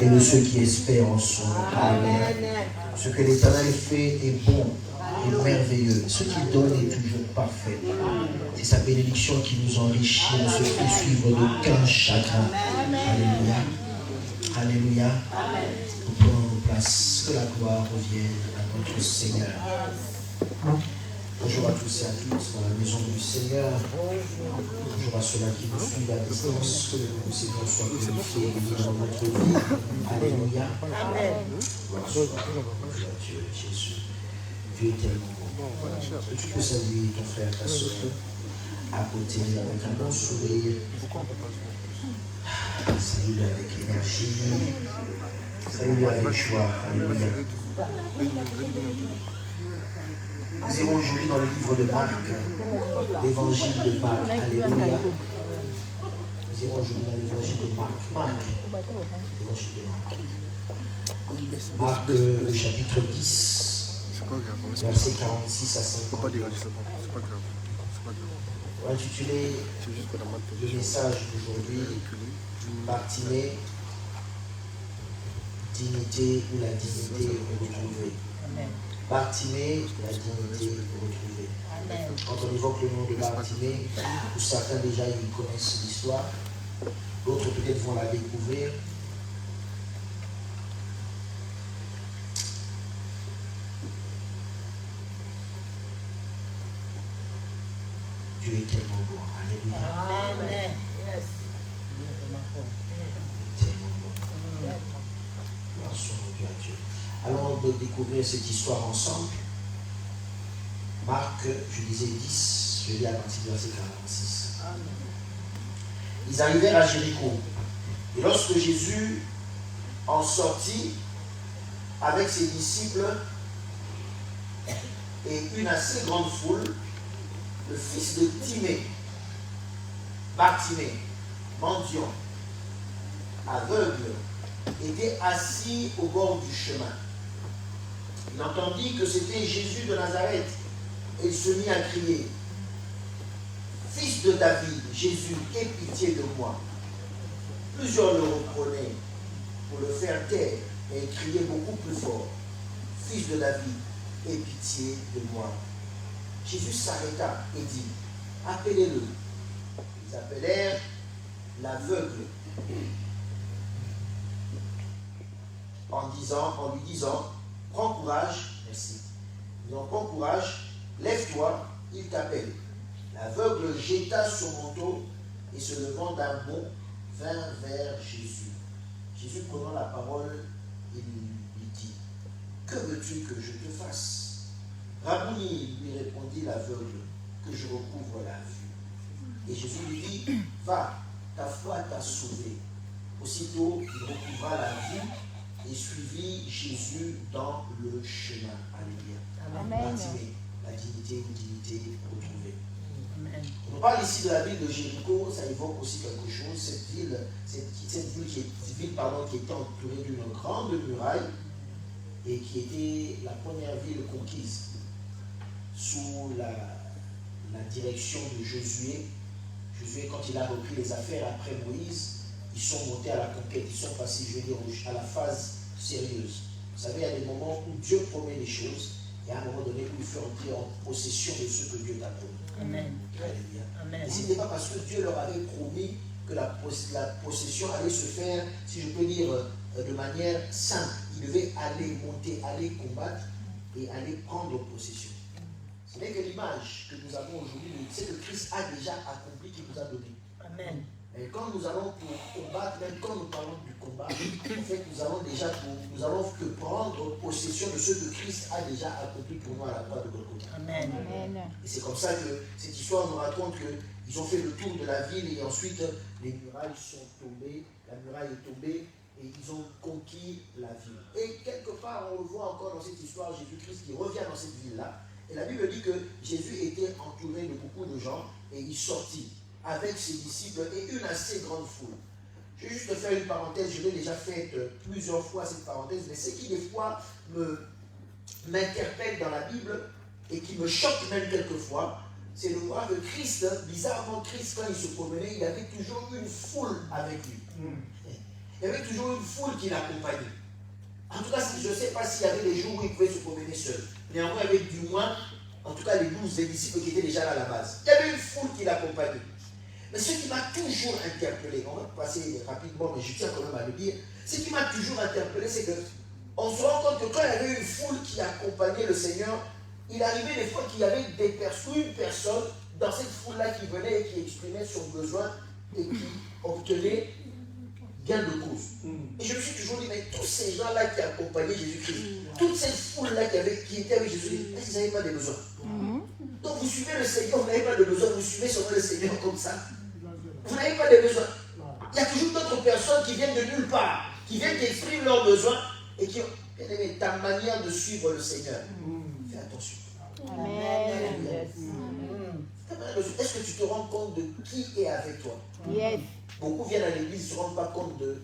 et de ceux qui espèrent en son nom. Amen. Ce que l'Éternel fait est bon et merveilleux. Ce qu'il donne est toujours parfait. C'est sa bénédiction qui nous enrichit, ne se fait suivre d'aucun chagrin. Alléluia. Alléluia. Nous prenons nos places. Que la gloire revienne à notre Seigneur. Bonjour à tous et à toutes dans la maison du Seigneur. Bonjour à ceux-là qui nous suivent à distance. Que le Seigneur soit glorifié et béni dans notre vie. Alléluia. Gloire soit à Dieu, Jésus. Dieu est tellement bon. Que tu peux saluer ton frère, ta soeur, à côté avec un bon sourire. Salut avec énergie. Salut avec joie. Alléluia. Nous irons aujourd'hui dans le livre de Marc, l'évangile de Marc. Alléluia. Nous irons aujourd'hui dans l'évangile de Marc. L'évangile de Marc. Marc, le chapitre 10, verset 46 à 50. On va intituler le message d'aujourd'hui, Bartimée, dignité ou la dignité retrouvée. Bartimée, la dignité retrouvée. Quand on évoque le nom de Bartimée, certains déjà ils connaissent l'histoire, d'autres peut-être vont la découvrir. Dieu est tellement bon. Alléluia. Amen. Tellement bon. Gloire soit rendue à Dieu. Allons de découvrir cette histoire ensemble. Marc, je disais 10, je lis à partir du verset 46. Ils arrivèrent à Jéricho. Et lorsque Jésus en sortit avec ses disciples et une assez grande foule, le fils de Timée, Bartimée, mendiant, aveugle, était assis au bord du chemin. Il entendit que c'était Jésus de Nazareth et il se mit à crier, « Fils de David, Jésus, aie pitié de moi. » Plusieurs le reprenaient pour le faire taire et il criait beaucoup plus fort, « Fils de David, aie pitié de moi. » Jésus s'arrêta et dit, « Appelez-le. » Ils appelèrent l'aveugle en lui disant, « Prends courage, merci. Donc, prends courage, lève-toi, il t'appelle. » L'aveugle jeta son manteau et se levant d'un bond, vint vers Jésus. Jésus prenant la parole, il lui dit, « Que veux-tu que je te fasse ?» Rabouni, lui répondit l'aveugle, « Que je recouvre la vue. » Et Jésus lui dit, « Va, ta foi t'a sauvé. » Aussitôt, il recouvra la vue et suivit Jésus dans le chemin. Alléluia. Bartimée, la dignité, une dignité retrouvée. Amen. On parle ici de la ville de Jéricho, ça évoque aussi quelque chose. Cette ville qui était entourée d'une grande muraille et qui était la première ville conquise sous la direction de Josué. Josué, quand il a repris les affaires après Moïse, ils sont montés à la conquête, ils sont passés, je veux dire, à la phase sérieuse. Vous savez, il y a des moments où Dieu promet des choses, et à un moment donné où il faut entrer en possession de ce que Dieu t'a promis. Amen. Alléluia. Et ce n'était pas parce que Dieu leur avait promis que la possession allait se faire, si je peux dire, de manière simple. Ils devaient aller monter, aller combattre et aller prendre possession. Ce n'est que l'image que nous avons aujourd'hui, c'est que Christ a déjà accompli, qu'il nous a donné. Amen. Et quand nous allons pour combattre, même quand nous parlons du combat, en fait, nous allons que prendre possession de ce que Christ a déjà accompli pour nous à la croix de Golgotha. Amen. Et c'est comme ça que cette histoire nous raconte qu'ils ont fait le tour de la ville et ensuite les murailles sont tombées, la muraille est tombée et ils ont conquis la ville. Et quelque part, on le voit encore dans cette histoire, Jésus-Christ qui revient dans cette ville-là. Et la Bible dit que Jésus était entouré de beaucoup de gens et il sortit avec ses disciples et une assez grande foule. Je vais juste faire une parenthèse, je l'ai déjà faite plusieurs fois cette parenthèse, mais ce qui des fois m'interpelle dans la Bible et qui me choque même quelquefois, c'est de voir que Christ, bizarrement Christ, quand il se promenait, il y avait toujours une foule avec lui. Il y avait toujours une foule qui l'accompagnait. En tout cas, je ne sais pas s'il y avait des jours où il pouvait se promener seul. Néanmoins, il y avait du moins, en tout cas, les 12 disciples qui étaient déjà là à la base. Il y avait une foule qui l'accompagnait. Mais ce qui m'a toujours interpellé, on va passer rapidement, mais je tiens quand même à le dire, ce qui m'a toujours interpellé, c'est qu'on se rend compte que quand il y avait une foule qui accompagnait le Seigneur, il arrivait des fois qu'il y avait une personne dans cette foule-là qui venait et qui exprimait son besoin et qui obtenait gain de cause. Et je me suis toujours dit, mais tous ces gens-là qui accompagnaient Jésus-Christ, toute cette foule-là qui était avec Jésus-Christ, est-ce qu'ils n'avaient pas de besoin? Donc vous suivez le Seigneur, vous n'avez pas de besoin, vous suivez seulement le Seigneur comme ça. Vous n'avez pas de besoin. Il y a toujours d'autres personnes qui viennent de nulle part, qui viennent qui expriment leurs besoins et qui ont, bien aimé, ta manière de suivre le Seigneur. Fais attention. Amen. Est-ce que tu te rends compte de qui est avec toi? Yes. Beaucoup viennent à l'église, ils ne se rendent pas compte de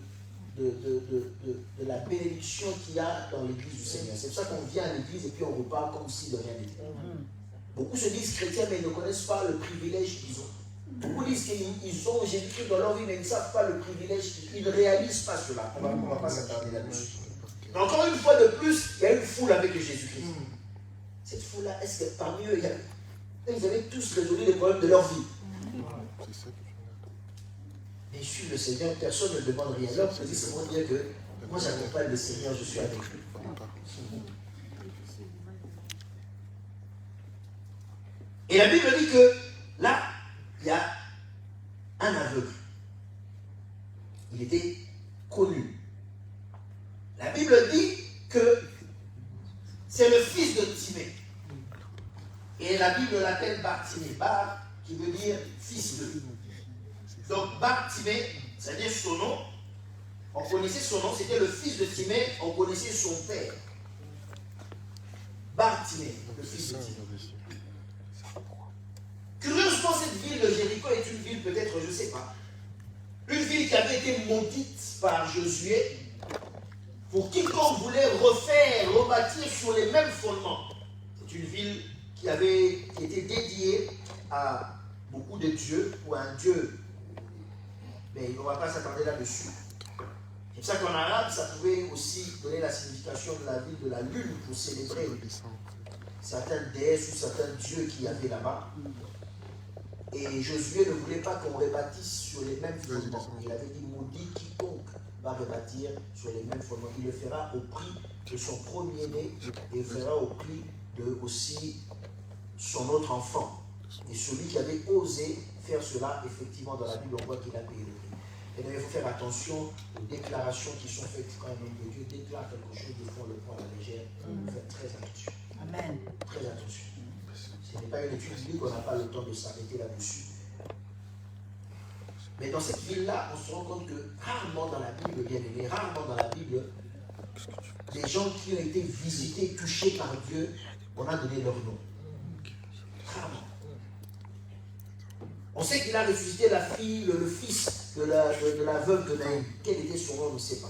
la bénédiction qu'il y a dans l'église du Seigneur. C'est pour ça qu'on vient à l'église et puis on repart comme si de rien n'était. Beaucoup se disent chrétiens, mais ils ne connaissent pas le privilège qu'ils ont. Beaucoup disent qu'ils ont Jésus-Christ dans leur vie, mais ils ne savent pas le privilège, ils ne réalisent pas cela. On ne va pas s'attarder là-dessus. Mais encore une fois de plus, il y a une foule avec Jésus-Christ. Cette foule-là, est-ce que parmi eux, ils avaient tous résolu les problèmes de leur vie? Mais ils suivent le Seigneur, personne ne demande rien. L'homme se dit seulement dire que moi j'accompagne le Seigneur, je suis avec lui. Et la Bible dit que là, il y a un aveugle. Il était connu. La Bible dit que c'est le fils de Timée. Et la Bible l'appelle Bartimée. Bar, qui veut dire fils de. Donc Bartimée, c'est-à-dire son nom. On connaissait son nom, c'était le fils de Timée, on connaissait son père. Bartimée, le fils de Timée. Curieusement, cette ville de Jéricho est une ville, peut-être, je ne sais pas, une ville qui avait été maudite par Josué pour quiconque voulait rebâtir sur les mêmes fondements. C'est une ville qui était dédiée à beaucoup de dieux, ou à un dieu, mais on ne va pas s'attarder là-dessus. C'est pour ça qu'en arabe, ça pouvait aussi donner la signification de la ville de la lune pour célébrer certaines déesses ou certains dieux qu'il y avait là-bas. Et Josué ne voulait pas qu'on rebâtisse sur les mêmes fondements. Il avait dit, maudit quiconque va rebâtir sur les mêmes fondements. Il le fera au prix de son premier-né et le fera au prix de aussi son autre enfant. Et celui qui avait osé faire cela, effectivement, dans la Bible, on voit qu'il a payé le prix. Et donc, il faut faire attention aux déclarations qui sont faites quand un homme de Dieu déclare quelque chose, des fois on le prend à la légère. Il faut faire très attention. Amen. Très attention. Ce n'est pas une étude biblique, on n'a pas le temps de s'arrêter là-dessus. Mais dans cette ville-là, on se rend compte que rarement dans la Bible, bien aimé, rarement dans la Bible, les gens qui ont été visités, touchés par Dieu, on a donné leur nom. Rarement. On sait qu'il a ressuscité la fille, le fils de la veuve de Naïm. Quel était son nom, on ne sait pas.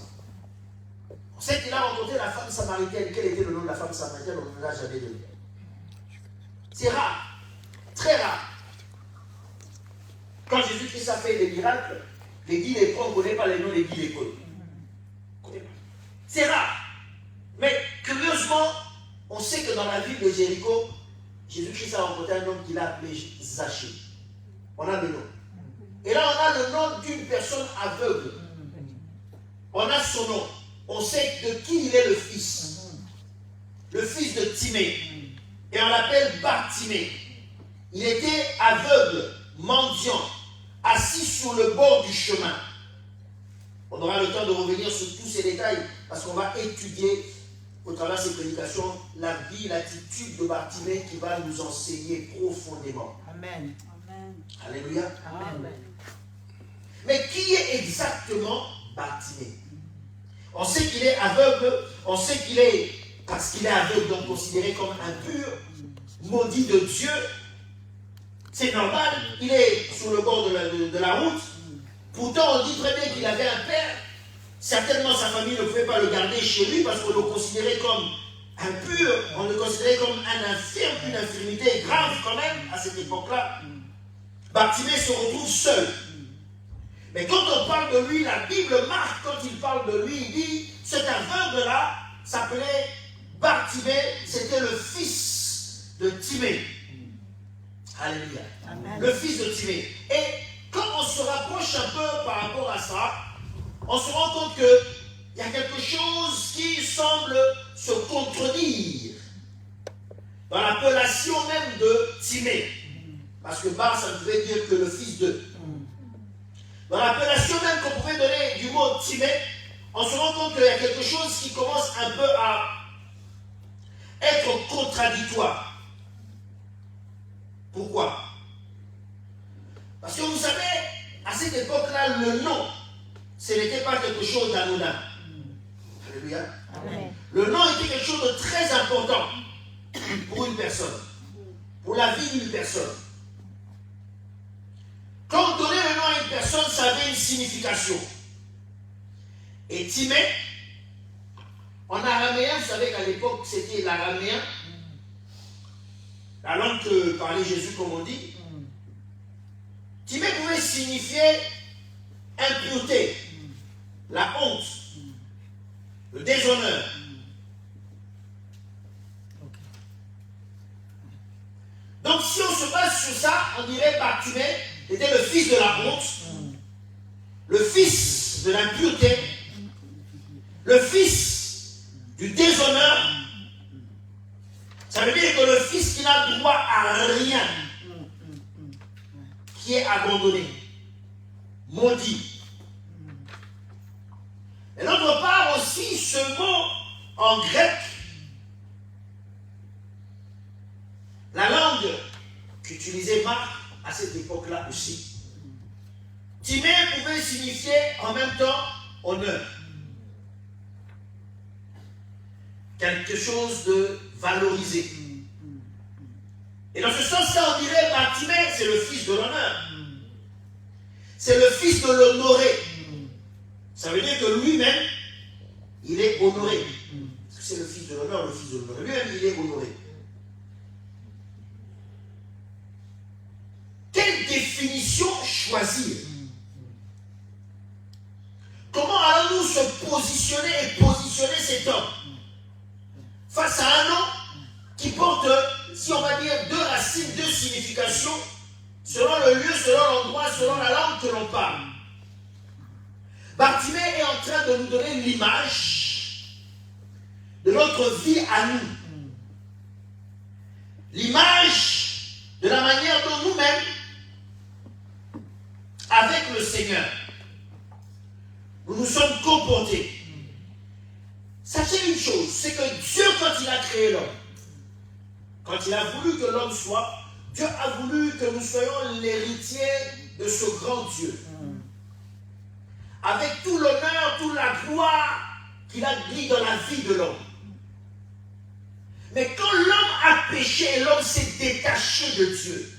On sait qu'il a rencontré la femme samaritaine. Quel était le nom de la femme samaritaine, on ne l'a jamais donné. C'est rare, très rare. Quand Jésus-Christ a fait des miracles, les guides lépreux, on ne connaît pas les noms des guides lépreux. C'est rare. Mais curieusement, on sait que dans la ville de Jéricho, Jésus-Christ a rencontré un homme qu'il a appelé Zachée. On a le nom. Et là, on a le nom d'une personne aveugle. On a son nom. On sait de qui il est le fils. Le fils de Timée. Et on l'appelle Bartimée. Il était aveugle, mendiant, assis sur le bord du chemin. On aura le temps de revenir sur tous ces détails parce qu'on va étudier au travers de ces prédications la vie, l'attitude de Bartimée qui va nous enseigner profondément. Amen. Alléluia. Amen. Mais qui est exactement Bartimée? On sait qu'il est aveugle, on sait qu'il est, parce qu'il est aveugle, donc considéré comme impur, maudit de Dieu. C'est normal, il est sur le bord de la route. Pourtant, on dit très bien qu'il avait un père. Certainement, sa famille ne pouvait pas le garder chez lui parce qu'on le considérait comme impur, on le considérait comme un infirme, une infirmité grave quand même à cette époque-là. Bartimée se retrouve seul. Mais quand on parle de lui, la Bible marque, quand il parle de lui, il dit, cet aveugle-là s'appelait Bartimée, c'était le fils de Timée. Alléluia. Amen. Le fils de Timée. Et quand on se rapproche un peu par rapport à ça, on se rend compte qu'il y a quelque chose qui semble se contredire dans l'appellation même de Timée. Parce que Bar, ça ne pouvait dire que le fils de. Dans l'appellation même qu'on pouvait donner du mot Timée, on se rend compte qu'il y a quelque chose qui commence un peu à être contradictoire. Pourquoi? Parce que vous savez, à cette époque-là, le nom, ce n'était pas quelque chose d'anodin. Alléluia. Amen. Le nom était quelque chose de très important pour une personne, pour la vie d'une personne. Quand on donnait le nom à une personne, ça avait une signification. Et Timée, en araméen, vous savez qu'à l'époque, c'était l'araméen, la langue que parlait Jésus, comme on dit. Timée pouvait signifier impureté, la honte, le déshonneur. Donc si on se base sur ça, on dirait que Timée était le fils de la honte, le fils de l'impureté, le fils du déshonneur. Ça veut dire que le fils qui n'a droit à rien, qui est abandonné, maudit. Et d'autre part aussi, ce mot en grec, la langue qu'utilisait Marc à cette époque-là aussi, Timée pouvait signifier en même temps honneur. Quelque chose de valorisé. Et dans ce sens-là, on dirait Timée, c'est le fils de l'honneur. C'est le fils de l'honoré. Ça veut dire que lui-même, il est honoré. Parce que c'est le fils de l'honneur, le fils de l'honoré. Lui-même, il est honoré. Quelle définition choisir? Comment allons-nous se positionner et positionner cet homme face à un nom qui porte, si on va dire, deux racines, deux significations, selon le lieu, selon l'endroit, selon la langue que l'on parle? Bartimée est en train de nous donner l'image de notre vie à nous. L'image de la manière dont nous-mêmes, avec le Seigneur, nous nous sommes comportés. Sachez une chose, c'est que Dieu, quand il a créé l'homme, quand il a voulu que l'homme soit, Dieu a voulu que nous soyons l'héritier de ce grand Dieu. Avec tout l'honneur, toute la gloire qu'il a mis dans la vie de l'homme. Mais quand l'homme a péché et l'homme s'est détaché de Dieu,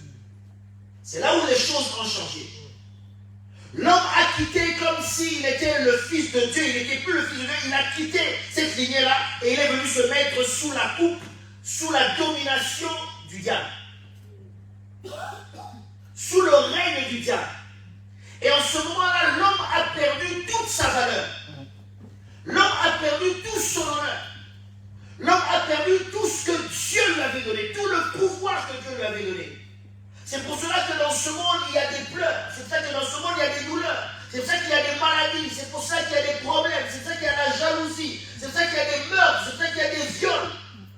c'est là où les choses ont changé. L'homme a quitté comme s'il était le fils de Dieu, il n'était plus le fils de Dieu, il a quitté cette lignée-là et il est venu se mettre sous la coupe, sous la domination du diable. Sous le règne du diable. Et en ce moment-là, l'homme a perdu toute sa valeur. L'homme a perdu tout son honneur. L'homme a perdu tout ce que Dieu lui avait donné, tout le pouvoir que Dieu lui avait donné. C'est pour cela que dans ce monde, il y a des pleurs. C'est pour ça que dans ce monde, il y a des douleurs. C'est pour ça qu'il y a des maladies. C'est pour ça qu'il y a des problèmes. C'est pour ça qu'il y a la jalousie. C'est pour ça qu'il y a des meurtres. C'est pour ça qu'il y a des viols.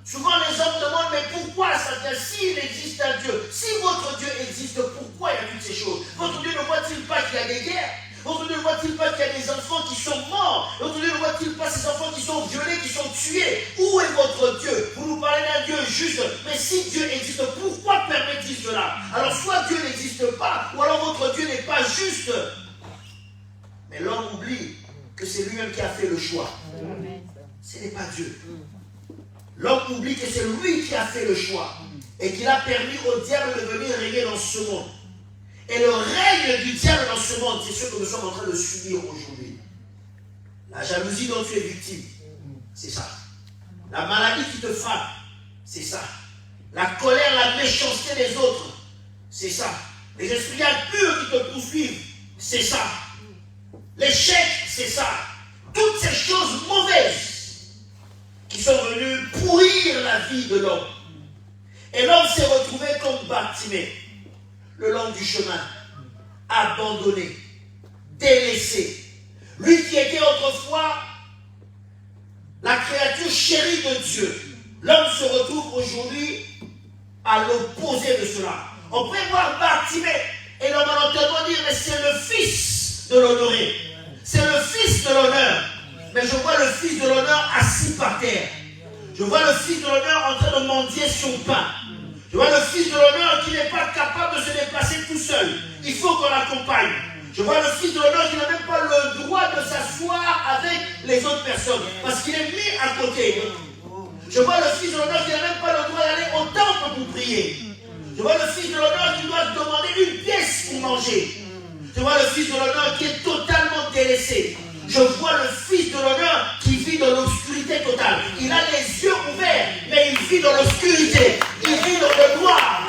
Souvent, les hommes demandent, mais pourquoi ça vient? S'il existe un Dieu, si votre Dieu existe, pourquoi il y a toutes ces choses? Votre Dieu ne voit-il pas qu'il y a des guerres? Votre Dieu ne voit-il pas qu'il y a des enfants qui sont morts? Votre Dieu ne voit-il pas ces enfants qui sont violés, qui sont tués? Où est votre Dieu? Vous nous parlez d'un Dieu juste, mais si Dieu existe, pourquoi permet-il cela? Alors soit Dieu n'existe pas, ou alors votre Dieu n'est pas juste. Mais l'homme oublie que c'est lui-même qui a fait le choix. Ce n'est pas Dieu. L'homme oublie que c'est lui qui a fait le choix et qu'il a permis au diable de venir régner dans ce monde. Et le règne du diable dans ce monde, c'est ce que nous sommes en train de subir aujourd'hui. La jalousie dont tu es victime, c'est ça. La maladie qui te frappe, c'est ça. La colère, la méchanceté des autres, c'est ça. Les esprits impurs qui te poursuivent, c'est ça. L'échec, c'est ça. Toutes ces choses mauvaises qui sont venues pourrir la vie de l'homme. Et l'homme s'est retrouvé comme Bartimée, le long du chemin, abandonné, délaissé. Lui qui était autrefois la créature chérie de Dieu. L'homme se retrouve aujourd'hui à l'opposé de cela. On pourrait voir Bartimée et l'homme va entendre dire, mais c'est le fils de l'honoré. C'est le fils de l'honneur. Mais je vois le fils de l'honneur assis par terre. Je vois le fils de l'honneur en train de mendier son pain. Je vois le fils de l'honneur qui n'est pas capable de se déplacer tout seul. Il faut qu'on l'accompagne. Je vois le fils de l'honneur qui n'a même pas le droit de s'asseoir avec les autres personnes. Parce qu'il est mis à côté. Je vois le fils de l'honneur qui n'a même pas le droit d'aller au temple pour prier. Je vois le fils de l'honneur qui doit demander une pièce pour manger. Je vois le fils de l'honneur qui est totalement délaissé. Je vois le fils de l'honneur qui vit dans l'obscurité totale. Il a les yeux ouverts, mais il vit dans l'obscurité. Il vit dans le noir.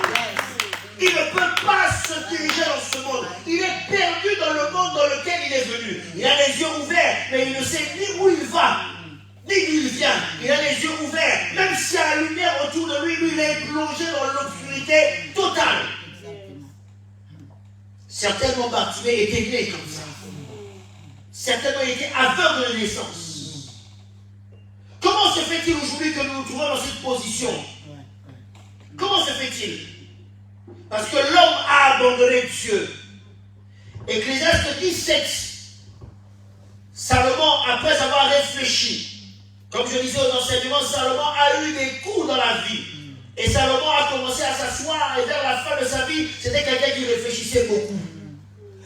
Il ne peut pas se diriger dans ce monde. Il est perdu dans le monde dans lequel il est venu. Il a les yeux ouverts, mais il ne sait ni où il va, ni d'où il vient. Il a les yeux ouverts. Même s'il y a la lumière autour de lui, lui, il est plongé dans l'obscurité totale. Certainement, Bartimée était né comme ça. Certainement, il était aveugle de naissance. Comment se fait-il aujourd'hui que nous nous trouvons dans cette position? Comment se fait-il? Parce que l'homme a abandonné Dieu. Ecclésiaste 17, Salomon, après avoir réfléchi, comme je disais aux enseignements, Salomon a eu des coups dans la vie. Et Salomon a commencé à s'asseoir et vers la fin de sa vie, c'était quelqu'un qui réfléchissait beaucoup.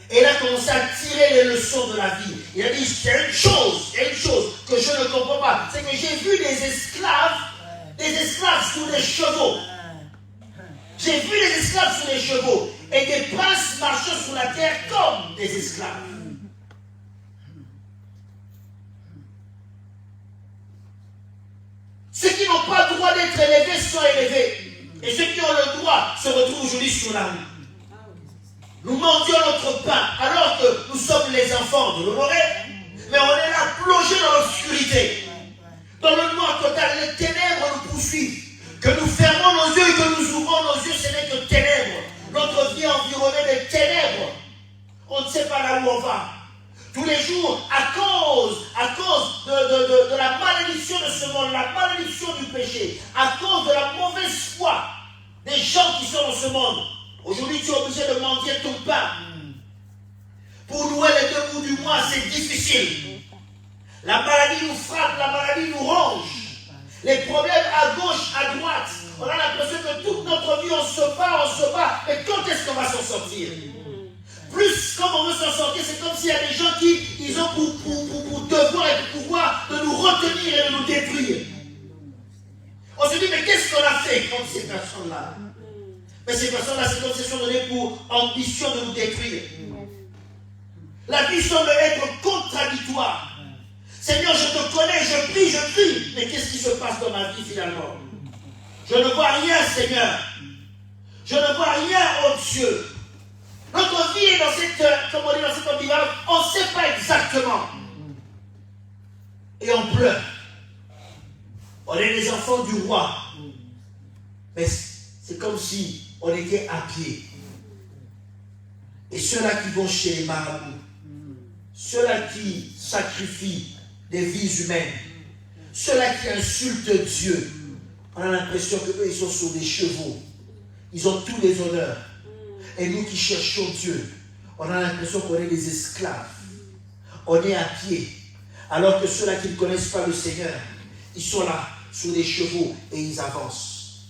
Et il a commencé à tirer les leçons de la vie. Il a dit, il y a une chose que je ne comprends pas. C'est que j'ai vu des esclaves sur des chevaux. J'ai vu des esclaves sur des chevaux. Et des princes marchant sur la terre comme des esclaves. Ceux qui n'ont pas le droit d'être élevés sont élevés. Et ceux qui ont le droit se retrouvent aujourd'hui sur la rue. Nous mendions notre pain alors que nous sommes les enfants de l'honoré, mais on est là plongés dans l'obscurité, dans le noir total. Les ténèbres nous poursuivent. Que nous fermons nos yeux et que nous ouvrons nos yeux, ce n'est que ténèbres. Notre vie est environnée de ténèbres. On ne sait pas là où on va. Tous les jours, à cause de la malédiction de ce monde, la malédiction du péché, à cause de la mauvaise foi des gens qui sont dans ce monde, aujourd'hui, tu es obligé de mendier ton pain. Pour nouer les deux bouts du mois, c'est difficile. La maladie nous frappe, la maladie nous ronge. Les problèmes à gauche, à droite. On a l'impression que toute notre vie, on se bat. Mais quand est-ce qu'on va s'en sortir? Plus, comme on veut s'en sortir, c'est comme s'il y a des gens qui ils ont pour devoir et pour pouvoir de nous retenir et de nous détruire. On se dit, mais qu'est-ce qu'on a fait contre ces personnes-là? Mais ces personnes-là, c'est comme si elles sont données pour ambition de nous détruire. La vie semble être contradictoire. Seigneur, je te connais, je prie. Mais qu'est-ce qui se passe dans ma vie finalement? Je ne vois rien, Seigneur. Je ne vois rien, oh Dieu. Notre vie est dans cette ambivalence. On ne sait pas exactement. Et on pleure. On est les enfants du roi. Mais c'est comme si on était à pied. Et ceux-là qui vont chez les marabouts, ceux-là qui sacrifient des vies humaines, ceux-là qui insultent Dieu, on a l'impression qu'eux, ils sont sur des chevaux. Ils ont tous les honneurs. Et nous qui cherchons Dieu, on a l'impression qu'on est des esclaves. On est à pied. Alors que ceux-là qui ne connaissent pas le Seigneur, ils sont là, sur des chevaux, et ils avancent.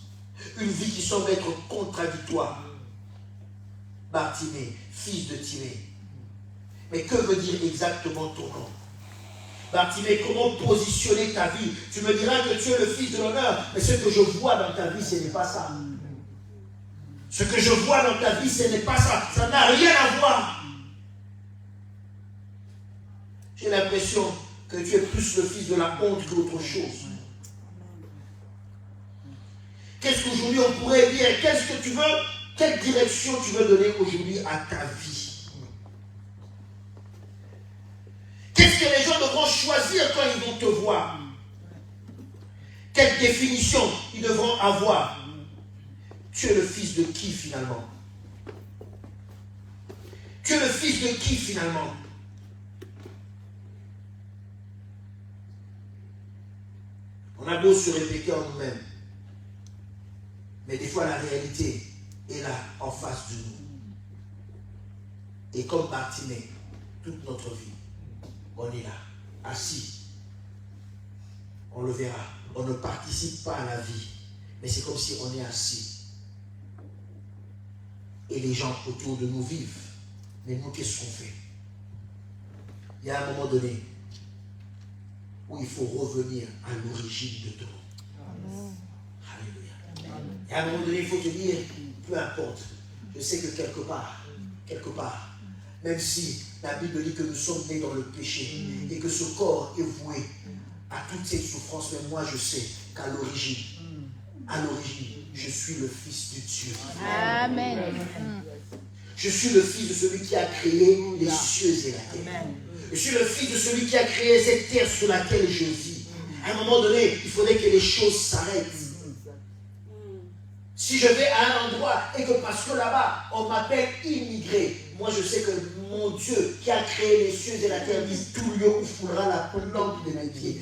Une vie qui semble être contradictoire. Bartimée, fils de Timée. Mais que veut dire exactement ton nom? Bartimée, comment positionner ta vie? Tu me diras que tu es le fils de l'honneur, mais ce que je vois dans ta vie, ce n'est pas ça. Ce que je vois dans ta vie, ce n'est pas ça. Ça n'a rien à voir. J'ai l'impression que tu es plus le fils de la honte qu'autre chose. Qu'est-ce qu'aujourd'hui on pourrait dire? Qu'est-ce que tu veux? Quelle direction tu veux donner aujourd'hui à ta vie? choisir quand ils vont te voir. Quelle définition ils devront avoir? Tu es le fils de qui finalement? Tu es le fils de qui finalement? On a beau se répéter en nous-mêmes, mais des fois la réalité est là, en face de nous. Et comme Bartimée, toute notre vie, on est là, assis. On le verra. On ne participe pas à la vie, mais c'est comme si on est assis. Et les gens autour de nous vivent. Mais nous, qu'est-ce qu'on fait? Il y a un moment donné où il faut revenir à l'origine de tout. Alléluia. Et à un moment donné, il faut te dire, peu importe, je sais que quelque part, même si la Bible dit que nous sommes nés dans le péché et que ce corps est voué à toutes ces souffrances, mais moi je sais qu'à l'origine, je suis le Fils de Dieu. Amen. Je suis le fils de celui qui a créé les cieux et la terre. Je suis le fils de celui qui a créé cette terre sur laquelle je vis. À un moment donné, il faudrait que les choses s'arrêtent. Si je vais à un endroit et que parce que là-bas, on m'appelle immigré, moi je sais que mon Dieu qui a créé les cieux et la terre dit tout lieu où foulera la plante de mes pieds.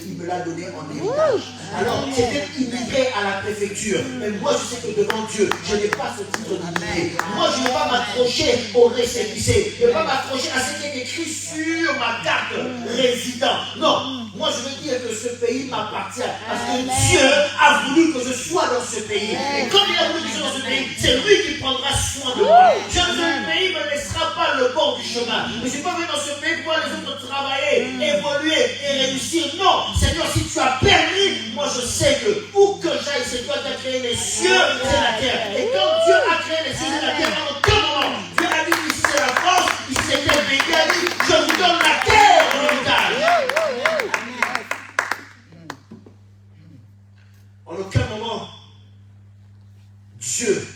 Il me l'a donné en héritage. Alors, c'est d'être immigré à la préfecture. Mais moi je sais que devant Dieu, je n'ai pas ce titre d'immigré. Moi je ne vais pas m'accrocher au récépissé. Je ne vais pas m'accrocher à ce qui est écrit sur ma carte résident. Non. Moi, je veux dire que ce pays m'appartient parce que Dieu a voulu que je sois dans ce pays. Et comme il a voulu que je sois dans ce pays, c'est lui qui prendra soin de moi. Ce pays ne me laissera pas le bord du chemin. Je ne suis pas venu dans ce pays pour voir les autres travailler, évoluer et réussir. Non, Seigneur, si tu as permis, moi je sais que où que j'aille, c'est toi qui as créé les cieux et la terre. Et quand Dieu a créé les cieux et la terre, en aucun moment, Dieu a dit ici c'est la France, ici c'est tel pays, il a dit je vous donne la terre en héritage. En aucun moment, Dieu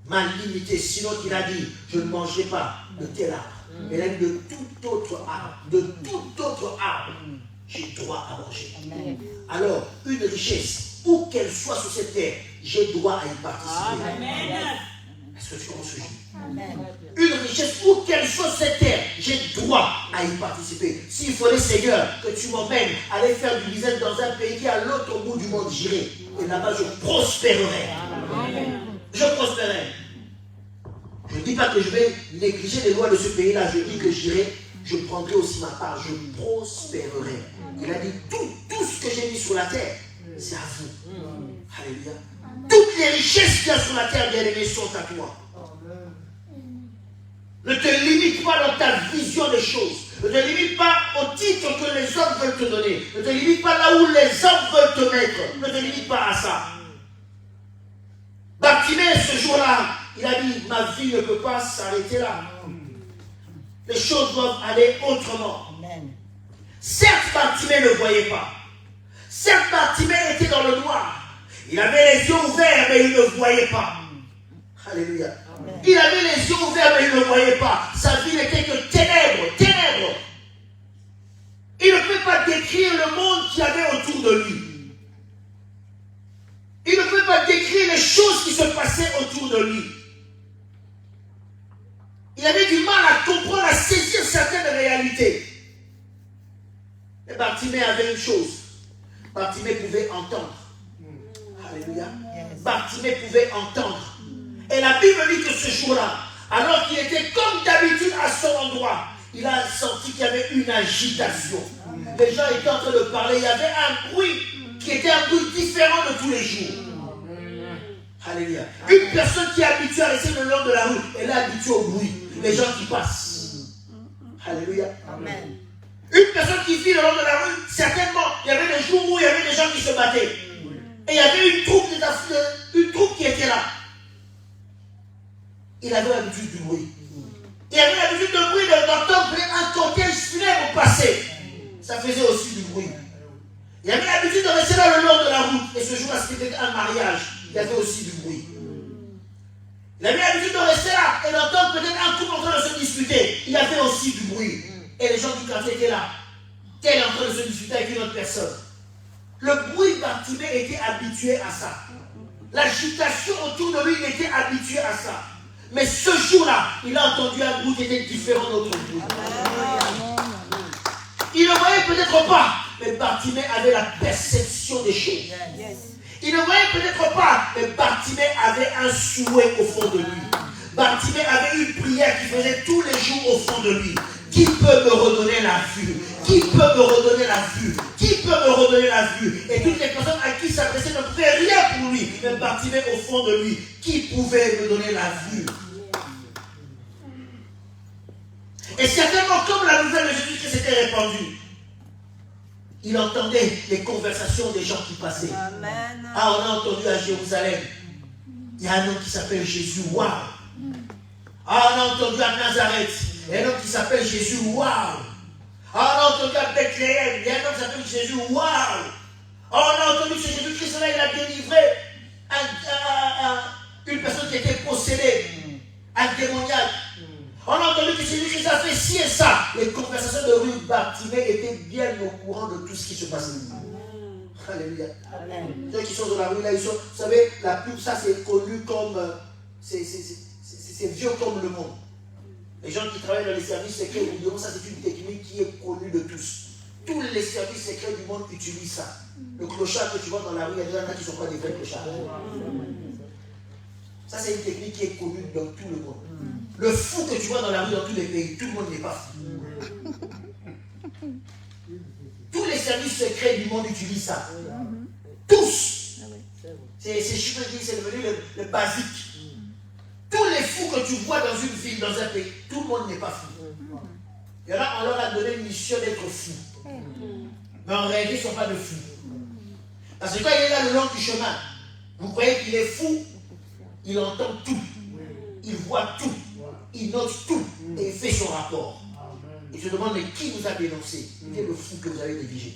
m'a limité, sinon il a dit, je ne mangerai pas de tel arbre. Mais il a dit de tout autre arbre, j'ai droit à manger. Alors, une richesse, où qu'elle soit sur cette terre, j'ai droit à y participer. Est-ce que tu comprends ce que je dis? Une richesse, où qu'elle soit sur cette terre, j'ai droit à y participer. S'il fallait, Seigneur, que tu m'emmènes aller faire du business dans un pays qui est à l'autre bout du monde, j'irai. Et là-bas, je prospérerai. Je prospérerai. Je ne dis pas que je vais négliger les lois de ce pays-là. Je dis que j'irai, je prendrai aussi ma part. Je prospérerai. Il a dit, tout ce que j'ai mis sur la terre, c'est à vous. Alléluia. Toutes les richesses qu'il y a sur la terre, bien-aimés, sont à toi. Ne te limite pas dans ta vision des choses. Ne te limite pas au titre que les hommes veulent te donner. Ne te limite pas là où les hommes veulent te mettre. Ne te limite pas à ça. Bartimée, ce jour-là, il a dit, ma vie ne peut pas s'arrêter là. Les choses doivent aller autrement. Certes, Bartimée ne voyait pas. Certes, Bartimée était dans le noir. Il avait les yeux ouverts, mais il ne voyait pas. Alléluia. Il avait les yeux ouverts, mais il ne voyait pas. Sa vie n'était que ténèbres, ténèbres. Il ne peut pas décrire le monde qu'il y avait autour de lui. Il ne peut pas décrire les choses qui se passaient autour de lui. Il avait du mal à comprendre, à saisir certaines réalités. Mais Bartimée avait une chose. Bartimée pouvait entendre. Alléluia. Bartimée pouvait entendre. Et la Bible dit que ce jour-là, alors qu'il était comme d'habitude à son endroit, il a senti qu'il y avait une agitation. Les gens étaient en train de parler. Il y avait un bruit qui était un bruit différent de tous les jours. Alléluia. Une personne qui est habituée à rester le long de la route, elle est habituée au bruit. Les gens qui passent. Alléluia. Amen. Une personne qui vit le long de la rue, certainement, il y avait des jours où il y avait des gens qui se battaient. Et il y avait une troupe qui était là. Il avait l'habitude du bruit. Il avait l'habitude de bruit d'entendre un cortège funèbre passer. Ça faisait aussi du bruit. Il avait l'habitude de rester là le long de la route. Et ce jour-là, c'était un mariage. Il y avait aussi du bruit. Il avait l'habitude de rester là et d'entendre peut-être un couple en train de se disputer. Il y avait aussi du bruit. Et les gens du quartier étaient là. qu'elle est en train de se disputer avec une autre personne. Le bruit, Bartimée était habitué à ça. L'agitation autour de lui, il était habitué à ça. Mais ce jour-là, il a entendu un bruit qui était différent d'autre bruit. Il ne voyait peut-être pas, mais Bartimée avait la perception des choses. Il ne voyait peut-être pas, mais Bartimée avait un souhait au fond de lui. Bartimée avait une prière qu'il faisait tous les jours au fond de lui. Qui peut me redonner la vue? Qui peut me redonner la vue? Qui peut me redonner la vue? Et toutes les personnes à qui il s'adressait ne pouvaient rien pour lui. Mais Bartimée au fond de lui, qui pouvait me donner la vue? Et certainement, comme la nouvelle de Jésus-Christ s'était répandue, il entendait les conversations des gens qui passaient. Amen. Ah, on a entendu à Jérusalem, il y a un homme qui s'appelle Jésus. Waouh! Ah, on a entendu à Nazareth, il y a un homme qui s'appelle Jésus. Waouh! Ah, on a entendu à Bethléem, il y a un homme qui s'appelle Jésus. Waouh! Ah, on a entendu ce Jésus-Christ-là, il a délivré une personne qui était possédée, un démoniaque. On a entendu que Jésus-Christ a fait ci et ça. Les conversations de rue Bartimée étaient bien au courant de tout ce qui se passait. Alléluia. Ceux qui sont dans la rue, là, ils sont, vous savez, la pub, ça c'est connu comme, c'est vieux comme le monde. Les gens qui travaillent dans les services secrets vous diront, ça c'est une technique qui est connue de tous. Tous les services secrets du monde utilisent ça. Le clochard que tu vois dans la rue, il y a des gens qui ne sont pas des vrais clochards. Ça, c'est une technique qui est connue dans tout le monde. Le fou que tu vois dans la rue dans tous les pays, tout le monde n'est pas fou. Tous les services secrets du monde utilisent ça. Tous. C'est devenu le basique. Tous les fous que tu vois dans une ville, dans un pays, tout le monde n'est pas fou. Il y en a, on leur a donné une mission d'être fous. Mais en réalité, ils ne sont pas de fous. Parce que quand il est là le long du chemin, vous croyez qu'il est fou, il entend tout, il voit tout, il note tout et il fait son rapport. Il se demande mais qui vous a dénoncé? Il est le fou que vous avez négligé.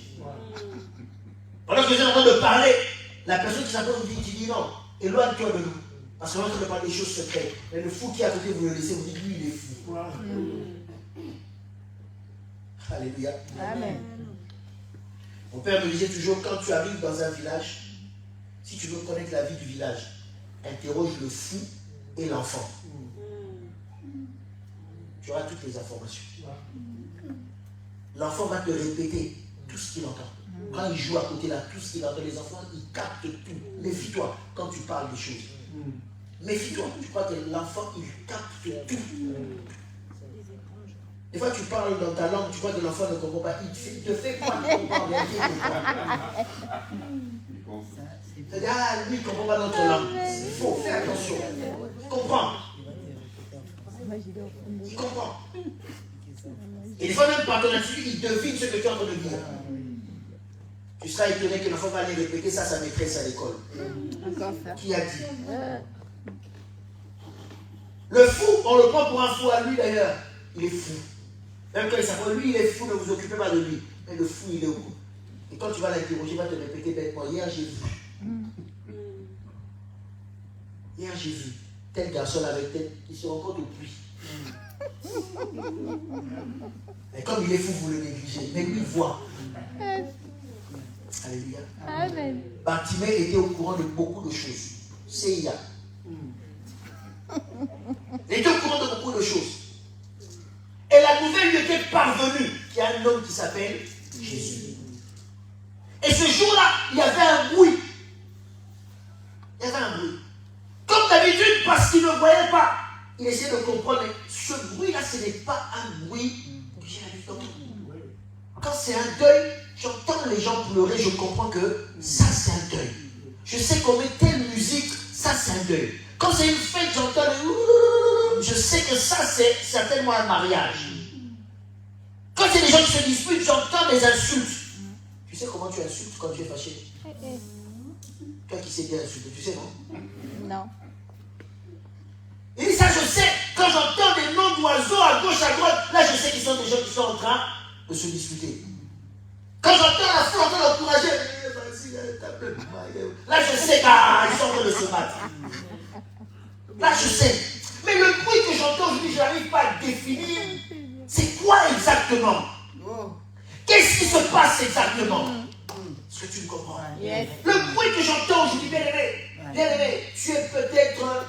Pendant que vous êtes en train de parler, la personne qui s'appelle vous dit non, éloigne-toi de nous. Parce qu'on est en train de parler des choses secrètes. Mais le fou qui est à côté, vous le laissez, vous dites lui il est fou. Alléluia. Amen. Mon père me disait toujours, quand tu arrives dans un village, si tu veux connaître la vie du village, interroge le fou et l'enfant. Tu auras toutes les informations. L'enfant va te répéter tout ce qu'il entend. Quand il joue à côté là, tout ce qu'il entend, les enfants, ils captent tout. Méfie-toi quand tu parles des choses. Méfie-toi. Tu crois que l'enfant, il capte tout. Des fois, tu parles dans ta langue, tu crois que l'enfant ne comprend pas. Il te fait quoi de comprendre? C'est-à-dire, ah, lui, il ne comprend pas notre langue. Il faut faire attention. Comprends. Il comprend. Et des fois, même par ton attitude, il devine ce que tu es en train de dire. Tu seras étonné que l'enfant va aller répéter ça à sa maîtresse à l'école. Qui a dit? Le fou, on le prend pour un fou à lui d'ailleurs. Il est fou. Même quand il s'appelle, lui, il est fou, ne vous occupez pas de lui. Mais le fou, il est où? Et quand tu vas l'interroger, il va te répéter bêtement. Hier, j'ai vu. Hier, j'ai vu. Tel garçon avec tel, il se rencontre au puits. Mais comme il est fou, vous le négligez. Mais lui, il voit. Alléluia. Amen. Bartimée était au courant de beaucoup de choses. CIA. Il était au courant de beaucoup de choses. Et la nouvelle lui était parvenue qu'il y a un homme qui s'appelle Jésus. Et ce jour-là, il y avait un bruit. Il y avait un bruit. Comme d'habitude, parce qu'il ne voyait pas, il essayait de comprendre. Mais ce bruit-là, ce n'est pas un bruit que j'ai l'habitude. Quand c'est un deuil, j'entends les gens pleurer, je comprends que ça, c'est un deuil. Je sais qu'on met telle musique, ça, c'est un deuil. Quand c'est une fête, j'entends le... Je sais que ça, c'est certainement un mariage. Quand c'est des gens qui se disputent, j'entends des insultes. Tu sais comment tu insultes quand tu es fâché? Toi qui sais bien insulter, tu sais, non? Non. Il dit ça, je sais. Quand j'entends des noms d'oiseaux à gauche, à droite, là, je sais qu'ils sont des gens qui sont en train de se disputer. Quand j'entends la foi, j'entends l'encourager. Là, je sais qu'ils sont en train de se battre. Là, je sais. Mais le bruit que j'entends aujourd'hui, je n'arrive pas à définir. C'est quoi exactement? Qu'est-ce qui se passe exactement? Est-ce que tu me comprends? Yes. Le bruit que j'entends, je dis bien-aimé,